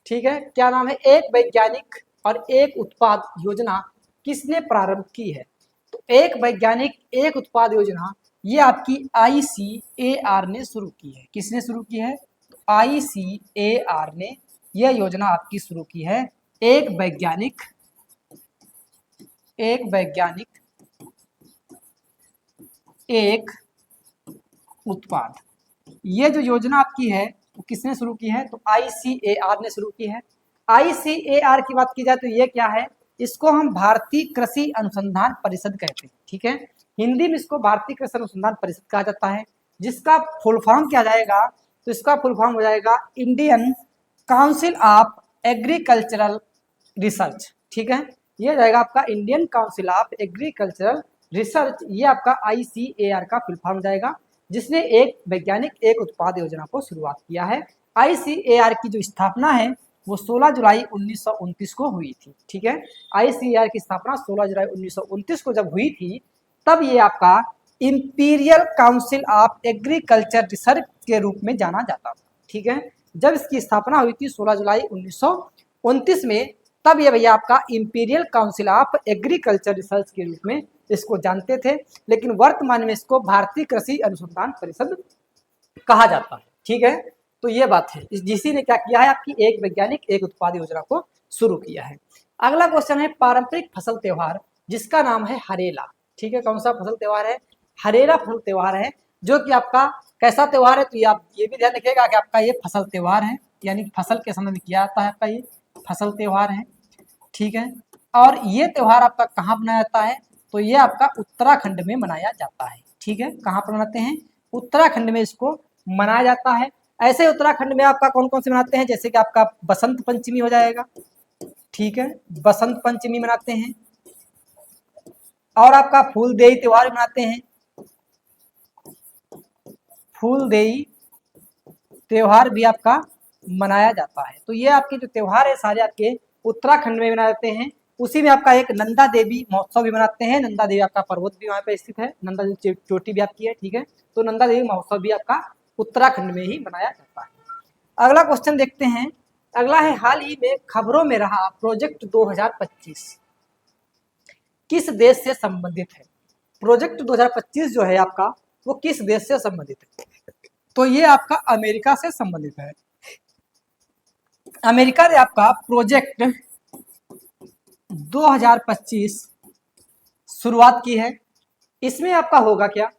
ठीक है, क्या नाम है? एक वैज्ञानिक और एक उत्पाद योजना किसने प्रारंभ की है? तो एक वैज्ञानिक एक उत्पाद योजना ये आपकी ICAR ने शुरू की है। किसने शुरू की है? तो ICAR ने यह योजना आपकी शुरू की है। एक वैज्ञानिक एक उत्पाद, ये जो योजना आपकी है तो किसने शुरू की है? तो ICAR ने शुरू की है। ICAR की बात की जाए तो ये क्या है? इसको हम भारतीय कृषि अनुसंधान परिषद कहते हैं। ठीक है, हिंदी में इसको भारतीय कृषि अनुसंधान परिषद कहा जाता है, जिसका फुल फॉर्म क्या जाएगा? तो इसका फुल फॉर्म हो जाएगा Indian council of agricultural research. ठीक है, ये जाएगा आपका Indian council of agricultural research, ये आपका ICAR का फुल फॉर्म जाएगा, जिसने एक वैज्ञानिक एक उत्पाद योजना को शुरुआत किया है। ICAR की जो स्थापना है वो 16 जुलाई 1929 को हुई थी। ठीक है, ICAR की स्थापना 16 जुलाई 1929 को जब हुई थी, तब ये आपका imperial council of agriculture research के रूप में जाना जाता था। ठीक है, जब इसकी स्थापना हुई थी 16 जुलाई 1929 में, तब ये भैया आपका imperial council of agriculture research के रूप में इसको जानते थे, लेकिन वर्तमान में इसको भारतीय कृषि अनुसंधान परिषद कहा जाता है। ठीक है, तो ये बात है, जिसी ने क्या किया है? आपकी एक वैज्ञानिक एक उत्पाद योजना को शुरू किया है। अगला क्वेश्चन है, पारंपरिक फसल त्योहार जिसका नाम है हरेला। ठीक है, कौन सा फसल त्योहार है? हरेला फसल त्योहार है, जो कि आपका कैसा त्योहार है? तो आप ये भी ध्यान रखिएगा कि आपका ये फसल त्योहार है। यानी फसल के समय में किया जाता है आपका ये फसल त्योहार है, ठीक है। और ये त्योहार आपका कहाँ मनाया जाता है, तो ये आपका उत्तराखंड में मनाया जाता है, ठीक है। कहाँ पर मनाते हैं, उत्तराखंड में इसको मनाया जाता है। ऐसे उत्तराखंड में आपका कौन कौन से मनाते हैं, जैसे कि आपका बसंत पंचमी हो जाएगा, ठीक है, बसंत पंचमी मनाते हैं। और आपका फूलदेई त्योहार मनाते हैं, फूलदेई त्योहार भी आपका मनाया जाता है। तो ये आपके जो त्योहार है सारे आपके उत्तराखंड में मनाए जाते हैं। उसी में आपका एक नंदा देवी महोत्सव भी मनाते हैं। नंदा देवी आपका पर्वत भी वहाँ पे स्थित है, नंदा देवी चोटी भी आपकी है, ठीक है। तो नंदा देवी महोत्सव भी आपका उत्तराखंड में ही मनाया जाता है। अगला क्वेश्चन देखते हैं। अगला है, हाल ही में खबरों में रहा प्रोजेक्ट 2025 किस देश से संबंधित है। प्रोजेक्ट 2025 जो है आपका वो किस देश से संबंधित है, तो ये आपका अमेरिका से संबंधित है। अमेरिका ने आपका प्रोजेक्ट 2025 शुरुआत की है। इसमें आपका होगा क्या,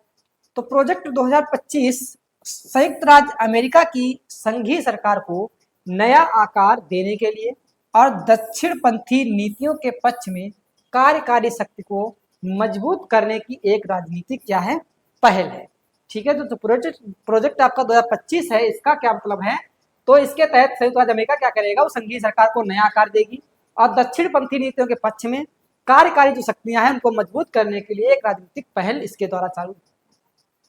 तो प्रोजेक्ट 2025 संयुक्त राज्य अमेरिका की संघीय सरकार को नया आकार देने के लिए और दक्षिणपंथी नीतियों के पक्ष में कार्यकारी शक्ति को मजबूत करने की एक राजनीतिक क्या है, पहल है, ठीक है। तो प्रोजेक्ट आपका 2025 है, इसका क्या मतलब है, तो इसके तहत संयुक्त राज्य अमेरिका क्या करेगा, वो संघीय सरकार को नया आकार देगी और दक्षिणपंथी नीतियों के पक्ष में कार्यकारी जो शक्तियां हैं उनको मजबूत करने के लिए एक राजनीतिक पहल इसके द्वारा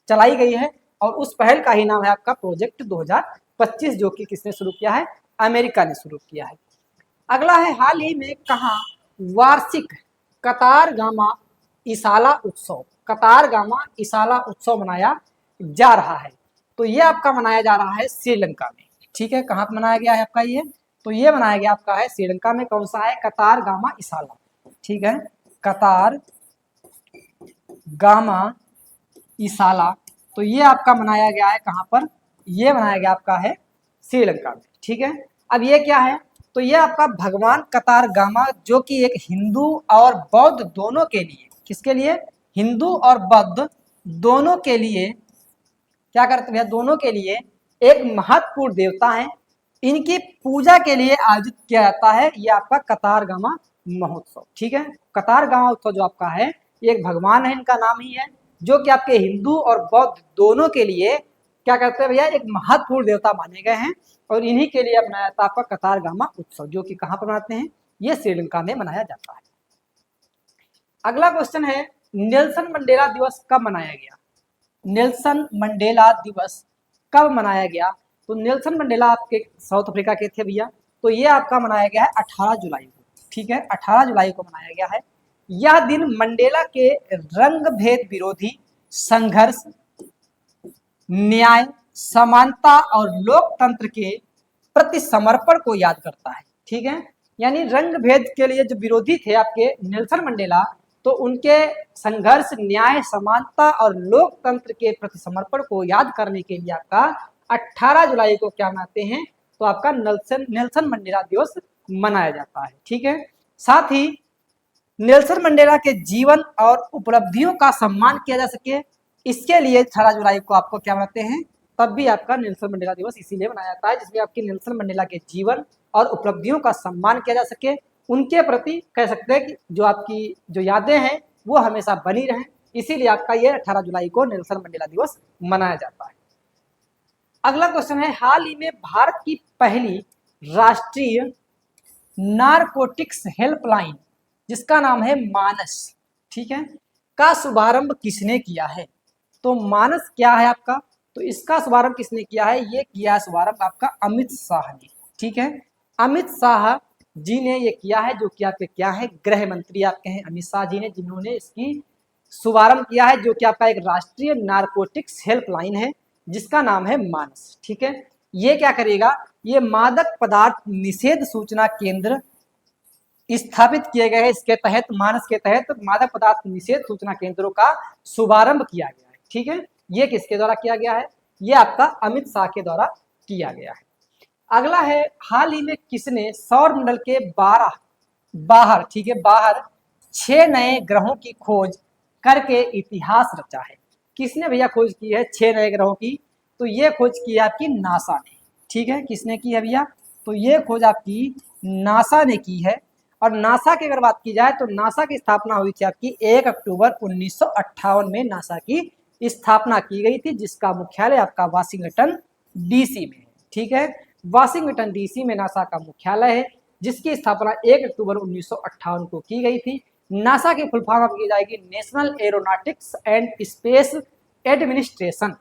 चलाई गई है। और उस पहल का ही नाम है आपका प्रोजेक्ट 2025, जो कि किसने शुरू किया है, अमेरिका ने शुरू किया है। अगला है, हाल ही में कहाँ वार्षिक कतार गामा इसाला उत्सव, कतार गामा इसाला उत्सव मनाया जा रहा है, तो ये आपका मनाया जा रहा है श्रीलंका में, ठीक है। कहाँ पर मनाया गया है आपका ये, तो ये मनाया गया आपका है श्रीलंका में। कौन सा है, कतार गामा इसाला, ठीक है, कतार गामा इसाला, तो ये आपका मनाया गया है कहाँ पर, ये मनाया गया आपका है श्रीलंका में, ठीक है। अब ये क्या है, तो ये आपका भगवान कतार गामा, जो कि एक हिंदू और बौद्ध दोनों के लिए, किसके लिए, हिंदू और बौद्ध दोनों के लिए क्या करते हैं, दोनों के लिए एक महत्वपूर्ण देवता है। इनकी पूजा के लिए आयोजित किया जाता है ये आपका कतार गामा महोत्सव, ठीक है। कतार गामा उत्सव जो आपका है, ये एक भगवान है, इनका नाम ही है, जो कि आपके हिंदू और बौद्ध दोनों के लिए क्या करते हैं भैया, एक महत्वपूर्ण देवता माने गए हैं। और इन्हीं के लिए मनाया जाता है आपका कतार गामा उत्सव, जो कि कहाँ पर मनाते हैं, ये श्रीलंका में मनाया जाता है। अगला क्वेश्चन है, नेल्सन मंडेला दिवस कब मनाया गया, नेल्सन मंडेला दिवस कब मनाया गया, तो नेल्सन मंडेला आपके साउथ अफ्रीका के थे भैया, तो ये आपका मनाया गया है 18 जुलाई को, ठीक है, 18 जुलाई को मनाया गया है। यह दिन मंडेला के रंग भेद विरोधी संघर्ष, न्याय, समानता और लोकतंत्र के प्रति समर्पण को याद करता है, ठीक है। यानी रंग भेद के लिए जो विरोधी थे आपके नेल्सन मंडेला, तो उनके संघर्ष, न्याय, समानता और लोकतंत्र के प्रति समर्पण को याद करने के लिए आपका 18 जुलाई को क्या मनाते हैं, तो आपका नेल्सन मंडेला दिवस मनाया जाता है, ठीक है। साथ ही नेल्सन मंडेला के जीवन और उपलब्धियों का सम्मान किया जा सके, इसके लिए 18 जुलाई को आपको क्या मनाते हैं, तब भी आपका नेल्सन मंडेला दिवस इसीलिए मनाया जाता है, जिसमें आपकी नेल्सन मंडेला के जीवन और उपलब्धियों का सम्मान किया जा सके, उनके प्रति कह सकते हैं कि जो आपकी जो यादें हैं वो हमेशा बनी रहें, इसीलिए आपका ये 18 जुलाई को नेल्सन मंडेला दिवस मनाया जाता है। अगला क्वेश्चन है, हाल ही में भारत की पहली राष्ट्रीय नारकोटिक्स हेल्पलाइन, जिसका नाम है मानस, ठीक है, का शुभारंभ किसने किया है, तो मानस क्या है आपका, तो इसका शुभारंभ किसने किया है, ये किया शुभारंभ आपका अमित शाह ने, ठीक है। अमित शाह जी ने ये किया है, जो कि आपके क्या है, गृह मंत्री आपके हैं अमित शाह जी ने, जिन्होंने इसकी शुभारंभ किया है, जो कि आपका एक राष्ट्रीय नारकोटिक्स हेल्पलाइन है, जिसका नाम है मानस, ठीक है। ये क्या करेगा, ये मादक पदार्थ निषेध सूचना केंद्र स्थापित किए गए हैं, इसके तहत मानस के तहत मादक पदार्थ निषेध सूचना केंद्रों का शुभारंभ किया गया है, ठीक है। ये किसके द्वारा किया गया है, ये आपका अमित शाह के द्वारा किया गया है। अगला है, हाल ही में किसने सौर मंडल के बाहर, ठीक है, बाहर 6 नए ग्रहों की खोज करके इतिहास रचा है, किसने भैया खोज की है 6 नए ग्रहों की, तो ये खोज की है आपकी नासा ने, ठीक है, किसने की है भैया? तो ये खोज आपकी नासा ने की है। और नासा की अगर बात की जाए तो नासा की स्थापना हुई थी आपकी 1 अक्टूबर 1958 में नासा की स्थापना की गई थी, जिसका मुख्यालय आपका वाशिंगटन डीसी में है। ठीक है, वाशिंगटन डीसी में नासा का मुख्यालय है, जिसकी स्थापना 1 अक्टूबर 1958 को की गई थी। नासा की फुल फॉर्म की जाएगी national aeronautics and space administration.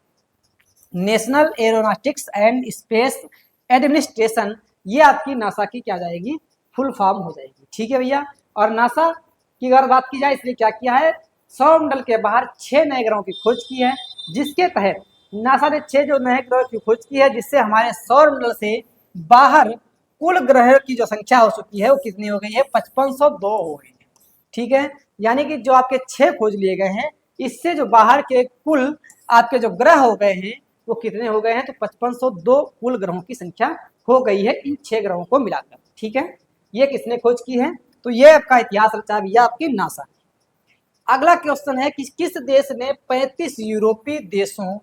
National aeronautics and space administration, ये आपकी नासा की क्या जाएगी? फुल फॉर्म हो जाएगी। ठीक है भैया। और नासा की अगर बात की जाए, इसने क्या किया है? सौरमंडल के बाहर 6 नए ग्रहों की खोज की है, जिसके तहत नासा ने 6 जो नए ग्रहों की खोज की है, जिससे हमारे सौरमंडल से बाहर कुल ग्रह की जो संख्या हो चुकी है वो कितनी हो गई है? 5502 हो गई है। ठीक है, यानी कि जो आपके 6 खोज लिए गए हैं, इससे जो बाहर के कुल आपके जो ग्रह हो गए हैं वो कितने हो गए हैं? तो 5502 कुल ग्रहों की संख्या हो गई है इन 6 ग्रहों को मिलाकर। ठीक है, ये किसने खोज की है? तो ये आपका इतिहास रचा भैया आपकी नासा। अगला क्वेश्चन है कि किस देश ने 35 यूरोपीय देशों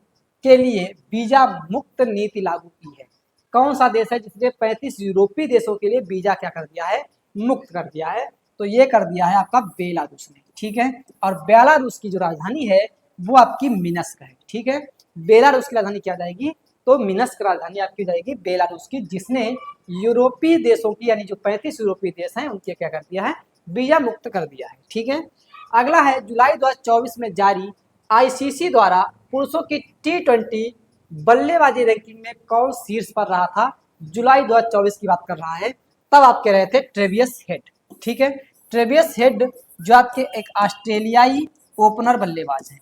के लिए वीजा मुक्त नीति लागू की है? कौन सा देश है जिसने 35 यूरोपीय देशों के लिए वीजा क्या कर दिया है? मुक्त कर दिया है। तो ये कर दिया है आपका बेलारूस ने। ठीक है, और बेलारूस की जो राजधानी है वो आपकी मिन्स्क है। ठीक है, बेलारूस की राजधानी क्या जाएगी? तो मिन्स्क राजधानी आपकी जाएगी बेलारूस की, जिसने यूरोपीय देशों की यानी जो 35 यूरोपीय देश हैं उनके क्या कर दिया है? वीजा मुक्त कर दिया है। ठीक है, अगला है जुलाई 2024 में जारी आईसीसी द्वारा पुरुषों की T20 बल्लेबाजी रैंकिंग में कौन शीर्ष पर रहा था? जुलाई 2024 की बात कर रहा है, तब आप कह रहे थे ट्रेविस हेड। ठीक है, ट्रेविस हेड जो आपके एक ऑस्ट्रेलियाई ओपनर बल्लेबाज है।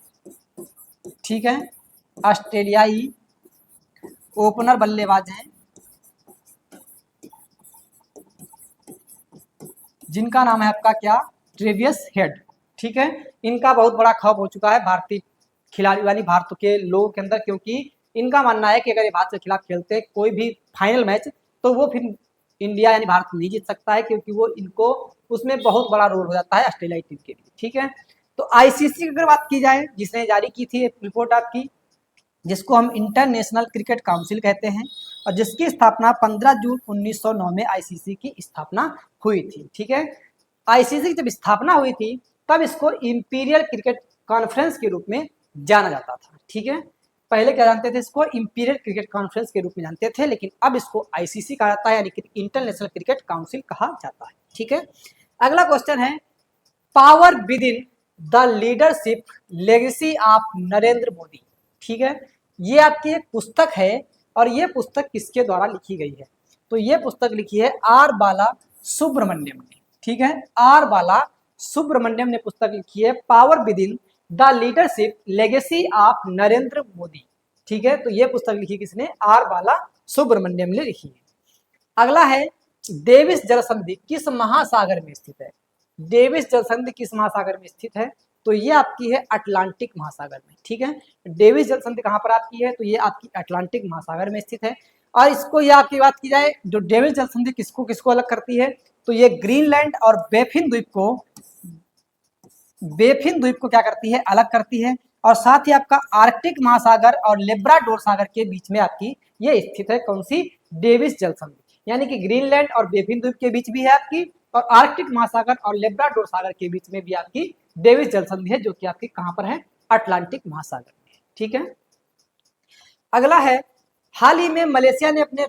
ठीक है, ऑस्ट्रेलियाई ओपनर बल्लेबाज हैं, जिनका नाम है आपका क्या? Travis head. ठीक है, इनका बहुत बड़ा खौफ हो चुका है भारतीय खिलाड़ी यानी भारत के लोगों के अंदर, क्योंकि इनका मानना है कि अगर ये भारत के खिलाफ खेलते कोई भी फाइनल मैच तो वो फिर इंडिया यानी भारत नहीं जीत सकता है, क्योंकि वो इनको उसमें बहुत बड़ा रोल हो जाता है ऑस्ट्रेलियाई टीम के लिए। ठीक है, तो आईसीसी की अगर बात की जाए, जिसने जारी की थी रिपोर्ट आपकी, जिसको हम इंटरनेशनल क्रिकेट काउंसिल कहते हैं, और जिसकी स्थापना 15 जून 1909 में आईसीसी की स्थापना हुई थी। ठीक है, आईसीसी की जब स्थापना हुई थी तब इसको इंपीरियल क्रिकेट कॉन्फ्रेंस के रूप में जाना जाता था। ठीक है, पहले क्या जानते थे? इसको इंपीरियल क्रिकेट कॉन्फ्रेंस के रूप में जानते थे, लेकिन अब इसको आईसीसी कहा जाता है, यानी कि इंटरनेशनल क्रिकेट काउंसिल कहा जाता है। ठीक है, अगला क्वेश्चन है power with in the leadership legacy of Narendra Modi. ठीक है, ये आपकी एक पुस्तक है, और ये पुस्तक किसके द्वारा लिखी गई है? तो ये पुस्तक लिखी है आर बाला सुब्रमण्यम ने। ठीक है, आर बाला सुब्रमण्यम ने पुस्तक लिखी है power with in the leadership legacy of Narendra Modi. ठीक है, तो ये पुस्तक लिखी किसने? आर बाला सुब्रमण्यम ने लिखी है। अगला है डेविस जल संधि किस महासागर में स्थित है? डेविस जल संधि किस महासागर में स्थित है? तो ये आपकी है अटलांटिक महासागर में। ठीक है, डेविस जल संधि कहाँ पर आपकी है? तो ये आपकी अटलांटिक महासागर में स्थित है। और इसको ये आपकी बात की जाए, जो डेविस जल संधि किसको किसको अलग करती है? तो ये ग्रीनलैंड और बेफिन द्वीप को क्या करती है? अलग करती है। और साथ ही आपका आर्कटिक महासागर और लेब्राडोर सागर के बीच में आपकी ये स्थित है। कौन सी? डेविस जल संधि, यानी कि ग्रीनलैंड और बेफिन द्वीप के बीच भी है आपकी, और आर्कटिक महासागर और लेब्राडोर सागर के बीच में भी आपकी डेविस जल संधि है, जो कि आपकी कहां पर है? अटलांटिक महासागर में। ठीक है, अगला है हाल ही में मलेशिया ने अपने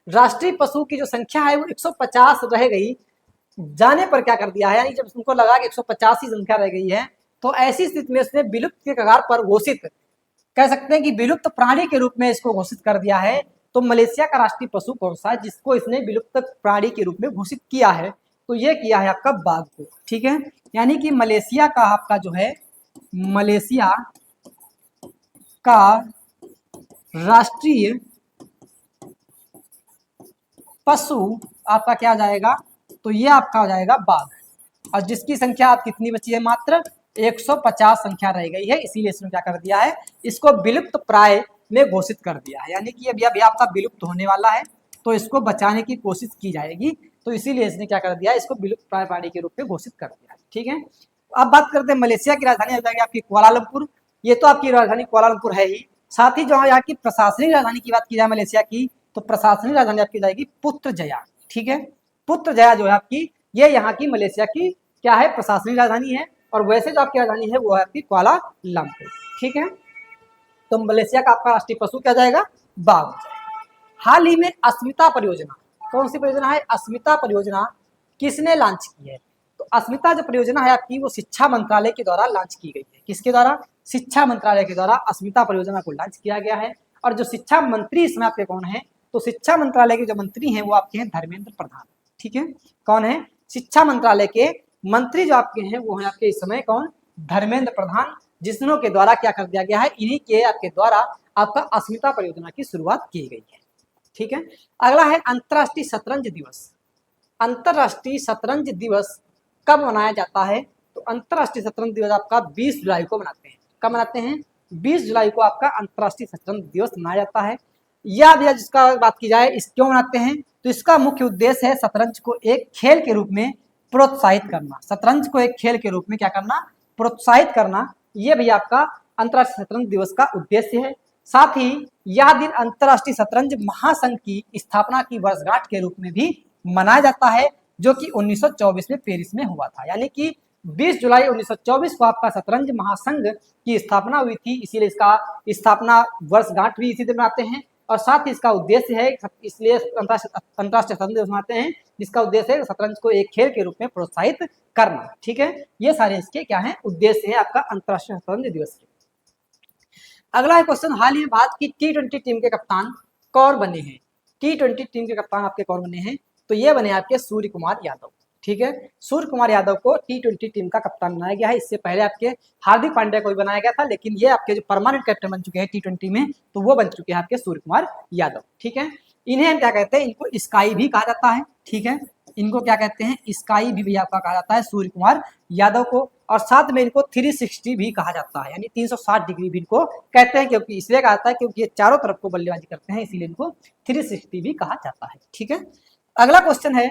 राष्ट्रीय पशु की जो संख्या है वो 150 रह गई जाने पर क्या कर दिया है? यानी जब उनको लगा कि 150 ही संख्या रह गई है, तो ऐसी स्थिति में उसने विलुप्त के कगार पर घोषित, कह सकते हैं कि विलुप्त प्राणी के रूप में इसको घोषित कर दिया है। तो मलेशिया का राष्ट्रीय पशु कौन सा है जिसको इसने विलुप्त प्राणी के रूप में घोषित किया है? तो ये किया है आपका बाघ को। ठीक है, यानी कि मलेशिया का आपका जो है, मलेशिया का राष्ट्रीय पशु आपका क्या हो जाएगा? तो ये आपका हो जाएगा बाघ, और जिसकी संख्या आप कितनी बची है? मात्र 150 संख्या रह गई है, इसीलिए इसने क्या कर दिया है? इसको विलुप्त प्राय में घोषित कर दिया है, यानी कि अभी आपका विलुप्त होने वाला है, तो इसको बचाने की कोशिश की जाएगी, तो इसीलिए इसने क्या कर दिया? इसको विलुप्त प्राय प्राणी के रूप में घोषित कर दिया है। ठीक है, अब बात करते हैं मलेशिया की राजधानी हो जाएगी आपकी कुआलालंपुर। ये तो आपकी राजधानी कुआलालंपुर है ही, साथ ही जो यहाँ की प्रशासनिक राजधानी की बात की जाए मलेशिया की, तो प्रशासनिक राजधानी आपकी जाएगी पुत्रजया। ठीक है, पुत्रजया जो है आपकी, ये यहाँ की मलेशिया की क्या है, प्रशासनिक राजधानी है। और वैसे जो आपकी राजधानी है वो है आपकी कुआलालंपुर। ठीक है, तो मलेशिया का आपका राष्ट्रीय पशु क्या जाएगा, बाघ। हाल ही में अस्मिता परियोजना, कौन सी परियोजना है, अस्मिता परियोजना किसने लॉन्च की है, तो अस्मिता जो परियोजना है आपकी वो शिक्षा मंत्रालय के द्वारा लॉन्च की गई है। किसके द्वारा, शिक्षा मंत्रालय के द्वारा अस्मिता परियोजना को लॉन्च किया गया है। और जो शिक्षा मंत्री इसमें आपके कौन है, तो शिक्षा मंत्रालय के जो मंत्री हैं वो आपके हैं धर्मेंद्र प्रधान। ठीक है, कौन है, शिक्षा मंत्रालय के मंत्री जो आपके हैं वो है आपके इस समय कौन, धर्मेंद्र प्रधान, जिसनों के द्वारा क्या कर दिया गया है, इन्हीं के आपके द्वारा आपका अस्मिता परियोजना की शुरुआत की गई है। ठीक है, अगला है अंतर्राष्ट्रीय शतरंज दिवस। अंतर्राष्ट्रीय शतरंज दिवस कब मनाया जाता है, तो अंतर्राष्ट्रीय शतरंज दिवस आपका 20 जुलाई को मनाते हैं। कब मनाते हैं, 20 जुलाई को आपका अंतर्राष्ट्रीय शतरंज दिवस मनाया जाता है। या भैया जिसका बात की जाए इस क्यों मनाते हैं, तो इसका मुख्य उद्देश्य है शतरंज को एक खेल के रूप में प्रोत्साहित करना। शतरंज को एक खेल के रूप में क्या करना, प्रोत्साहित करना, ये भैया आपका अंतर्राष्ट्रीय शतरंज दिवस का उद्देश्य है। साथ ही यह दिन अंतर्राष्ट्रीय शतरंज महासंघ की स्थापना की वर्षगांठ के रूप में भी मनाया जाता है, जो कि 1924 में पेरिस में हुआ था। यानी कि 20 जुलाई 1924 को आपका शतरंज महासंघ की स्थापना हुई थी, इसीलिए इसका स्थापना वर्षगांठ भी इसी दिन मनाते हैं। और साथ ही इसका उद्देश्य है, इसलिए अंतर्राष्ट्रीय शतरंज दिवस मनाते हैं, जिसका उद्देश्य है शतरंज को एक खेल के रूप में प्रोत्साहित करना। ठीक है, ये सारे इसके क्या है, उद्देश्य है आपका अंतर्राष्ट्रीय शतरंज दिवस के। अगला क्वेश्चन, हाल ही में भारत की T20 टीम के कप्तान कौन बने हैं। T20 टीम के कप्तान आपके कौन बने हैं, तो ये बने आपके सूर्य कुमार यादव। ठीक है, सूर्य कुमार यादव को T20 टीम का कप्तान बनाया गया है। इससे पहले आपके हार्दिक पांड्या को भी बनाया गया था, लेकिन ये आपके जो परमानेंट कैप्टन बन चुके हैं T20 में, तो वो बन चुके हैं आपके सूर्य कुमार यादव। ठीक है, इन्हें हम क्या कहते हैं, इनको स्काई भी कहा जाता है। ठीक है, इनको क्या कहते हैं, स्काई भी आपका कहा जाता है सूर्य कुमार यादव को। और साथ में इनको 360 भी कहा जाता है, यानी 360 डिग्री भी इनको कहते हैं, क्योंकि इसलिए कहा जाता है क्योंकि ये चारों तरफ को बल्लेबाजी करते हैं, इसीलिए इनको 360 भी कहा जाता है। ठीक है, अगला क्वेश्चन है,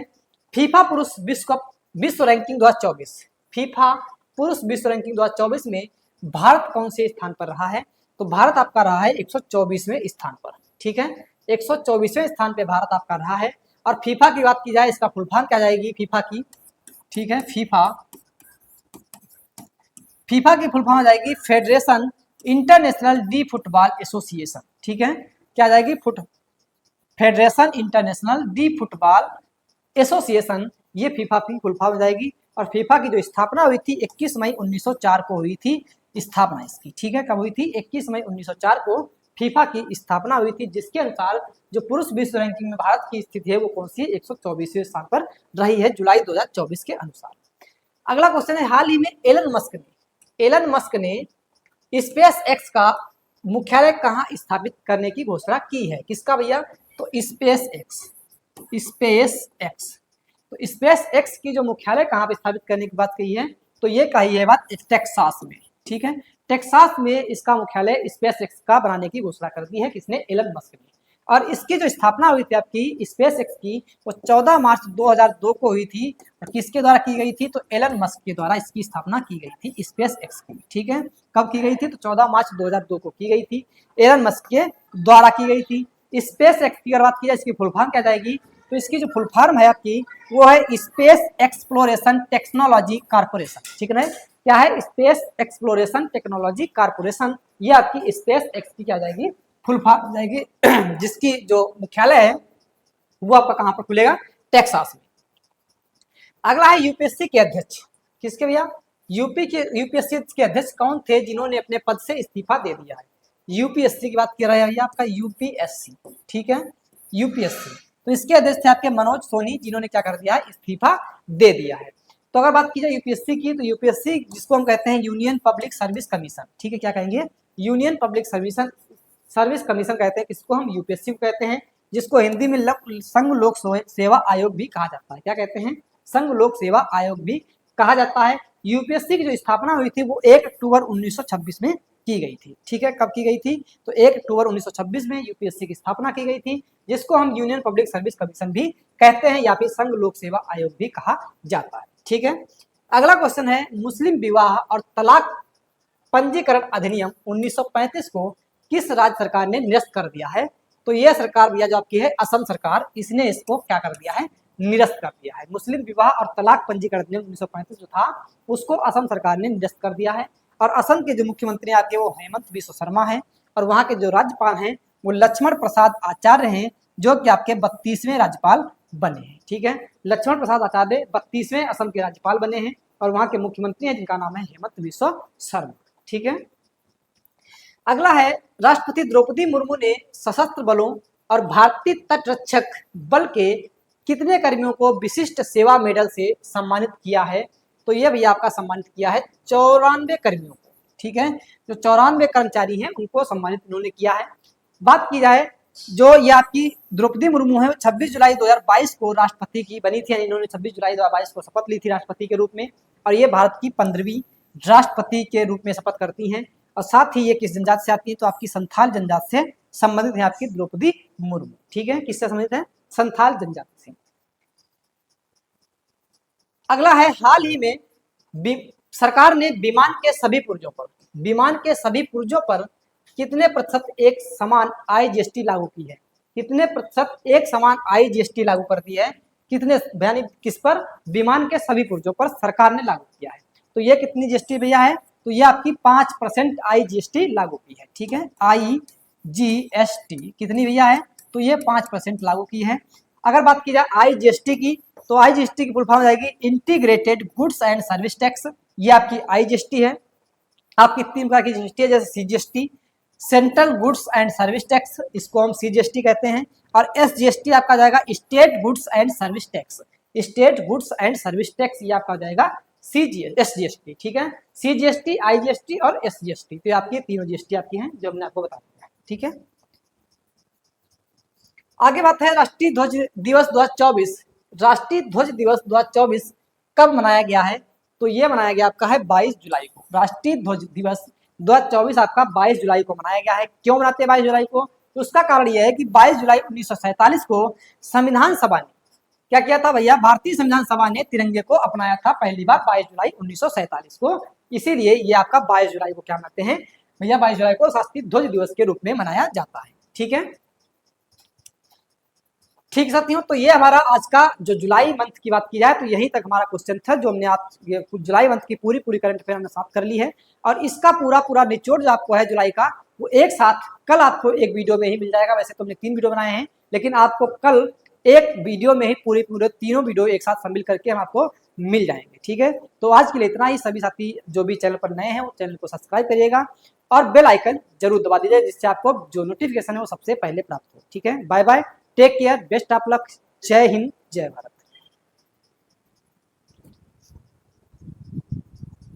फीफा पुरुष विश्व रैंकिंग 2024, फीफा पुरुष विश्व रैंकिंग 2024 में भारत कौन से स्थान पर रहा है, तो भारत आपका रहा है 124वें स्थान पर। ठीक है, 124वें स्थान पे भारत आपका रहा है। और फीफा की बात की जाए, इसका फुल फॉर्म क्या जाएगी फीफा की, ठीक है, फीफा की फुल फॉर्म आ जाएगी federation international D football association. ठीक है, क्या जाएगी, federation international D football association, ये फीफा की फुल फॉर्म जाएगी। और फीफा की जो स्थापना हुई थी 21 मई 1904 को हुई थी स्थापना इसकी। ठीक है, कब हुई थी, 21 मई 1904 को फीफा की स्थापना हुई थी, जिसके अनुसार जो पुरुष विश्व रैंकिंग में भारत की स्थिति है वो कौन सी 124वें स्थान पर रही है जुलाई 2024 के अनुसार। अगला क्वेश्चन है, हाल ही में एलन मस्क ने स्पेस एक्स का मुख्यालय कहाँ स्थापित करने की घोषणा की है, किसका भैया, तो स्पेस एक्स। तो स्पेस एक्स की जो मुख्यालय कहाँ पे स्थापित करने की बात कही है, तो ये कही है बात टेक्सास में। ठीक है, टेक्सास में इसका मुख्यालय स्पेस एक्स का बनाने की घोषणा कर दी है, किसने, एलन मस्क ने। और इसकी जो स्थापना हुई थी आपकी स्पेस एक्स की, वो 14 मार्च 2002 को हुई थी। और किसके द्वारा की गई थी, तो एलन मस्क के द्वारा इसकी स्थापना की गई थी स्पेस एक्स की। ठीक है, कब की गई थी, तो 14 मार्च 2002 को की गई थी, एलन मस्क के द्वारा की गई थी। स्पेस एक्स की अगर बात की जाए, इसकी फुल फॉर्म क्या जाएगी, तो इसकी जो फुल फॉर्म है आपकी वो है स्पेस एक्सप्लोरेशन टेक्नोलॉजी कारपोरेशन। ठीक है, क्या है, स्पेस एक्सप्लोरेशन टेक्नोलॉजी कारपोरेशन, ये आपकी स्पेस एक्स की क्या जाएगी, फुल फॉर्म जाएगी, जिसकी जो मुख्यालय है वो आपका कहां पर खुलेगा, टेक्सास में। अगला है यूपीएससी के अध्यक्ष, किसके भैया, यूपीएससी के अध्यक्ष कौन थे जिन्होंने अपने पद से इस्तीफा दे दिया है। यूपीएससी की बात कर रहे हैं आपका यूपीएससी। ठीक है, यूपीएससी, तो इसके अध्यक्ष थे आपके मनोज सोनी, जिन्होंने क्या कर दिया है, इस्तीफा दे दिया है। तो अगर बात की जाए यूपीएससी की, तो यूपीएससी जिसको हम कहते हैं यूनियन पब्लिक सर्विस कमीशन। ठीक है, क्या कहेंगे, यूनियन पब्लिक सर्विस कमीशन कहते हैं, किसको हम यूपीएससी को कहते हैं, जिसको हिंदी में संघ लोक सेवा आयोग भी कहा जाता है। क्या कहते हैं, संघ लोक सेवा आयोग भी कहा जाता है। यूपीएससी की जो स्थापना हुई थी वो 1 अक्टूबर 1926 में की गई थी। ठीक है, कब की गई थी, तो 1 अक्टूबर 1926 में यूपीएससी की स्थापना की गई थी, जिसको हम यूनियन पब्लिक सर्विस कमीशन भी कहते हैं, या फिर संघ लोक सेवा आयोग भी कहा जाता है। ठीक है, अगला क्वेश्चन है, मुस्लिम विवाह और तलाक पंजीकरण अधिनियम 1935 को किस राज्य सरकार ने निरस्त कर दिया है? तो यह सरकार भैया जो आपकी है असम सरकार, इसने इसको क्या कर दिया है? निरस्त कर दिया है। मुस्लिम विवाह और तलाक पंजीकरण अधिनियम 1935 जो था उसको असम सरकार ने निरस्त कर दिया है। और असम के जो मुख्यमंत्री आते हैं वो हेमंत बिस्व शर्मा है, और वहाँ के जो राज्यपाल हैं वो लक्ष्मण प्रसाद आचार्य हैं, जो कि आपके 32वें राज्यपाल बने हैं। ठीक है, लक्ष्मण प्रसाद आचार्य 32वें असम के राज्यपाल बने हैं, और वहाँ के मुख्यमंत्री हैं जिनका नाम है हेमंत बिस्व शर्मा। ठीक है, अगला है राष्ट्रपति द्रौपदी मुर्मू ने सशस्त्र बलों और भारतीय तटरक्षक बल के कितने कर्मियों को विशिष्ट सेवा मेडल से सम्मानित किया है? तो ये भैया आपका सम्मानित किया है 94 कर्मियों को। ठीक है, जो 94 कर्मचारी हैं उनको सम्मानित इन्होंने किया है। बात की जाए जो ये आपकी द्रौपदी मुर्मू है 26 जुलाई 2022 को राष्ट्रपति की बनी थी, इन्होंने 26 जुलाई 2022 को शपथ ली थी राष्ट्रपति के रूप में, और ये भारत की 15वीं राष्ट्रपति के रूप में शपथ करती हैं। और साथ ही ये किस जनजाति से आती है? तो आपकी संथाल जनजाति से संबंधित है आपकी द्रौपदी मुर्मू। ठीक है, किससे संबंधित है? संथाल जनजाति से। अगला है हाल ही में सरकार ने विमान के सभी पुर्जों पर कितने प्रतिशत एक समान IGST लागू की है? कितने प्रतिशत एक समान IGST लागू कर दी है? कितने, यानी किस पर? विमान के सभी पुर्जों पर सरकार ने लागू किया है। तो ये कितनी GST भैया है? तो ये आपकी 5% IGST लागू की है। ठीक है, IGST कितनी भैया है? तो ये 5% लागू की है। अगर बात की जाए IGST की, तो IGST की फुल फॉर्म हो जाएगी integrated goods and service tax. ये आपकी IGST है। आपकी 3 प्रकार की GST है, जैसे CGST, central goods and service tax, इसको हम CGST कहते हैं, और SGST आपका जाएगा state goods and service tax. State goods and service tax ये आपका जाएगा SGST। ठीक है, CGST, IGST और SGST, तो आपकी तीनों GST आपकी हैं जो हमने आपको बता दिया। ठीक है, आगे बात है राष्ट्रीय ध्वज दिवस 2024। राष्ट्रीय ध्वज दिवस 2024 कब मनाया गया है? तो ये मनाया गया आपका है 22 जुलाई को। राष्ट्रीय ध्वज दिवस 2024 आपका 22 जुलाई को मनाया गया है। क्यों मनाते हैं 22 जुलाई को? तो उसका कारण यह है कि 22 जुलाई 1947 को संविधान सभा ने क्या किया था भैया? भारतीय संविधान सभा ने तिरंगे को अपनाया था पहली बार 22 जुलाई 1947 को। इसीलिए ये आपका 22 जुलाई को क्या मनाते हैं भैया? 22 जुलाई को राष्ट्रीय ध्वज दिवस के रूप में मनाया जाता है। ठीक है, ठीक साथियों, तो ये हमारा आज का जो जुलाई मंथ की बात की जाए तो यहीं तक हमारा क्वेश्चन था, जो हमने आप जुलाई मंथ की पूरी करंट अफेयर हमने साथ कर ली है, और इसका पूरा निचोड़ जो आपको है जुलाई का, वो एक साथ कल आपको एक वीडियो में ही मिल जाएगा। वैसे तो हमने 3 वीडियो बनाए हैं, लेकिन आपको कल एक वीडियो में ही पूरे तीनों वीडियो एक साथ सम्मिलित करके हम आपको मिल जाएंगे। ठीक है, तो आज के लिए इतना ही। सभी साथी जो भी चैनल पर नए हैं वो चैनल को सब्सक्राइब करिएगा और बेल आइकन जरूर दबा दीजिए, जिससे आपको जो नोटिफिकेशन है वो सबसे पहले प्राप्त हो। ठीक है, bye bye, take care, best of luck, Jai Hind, जय भारत।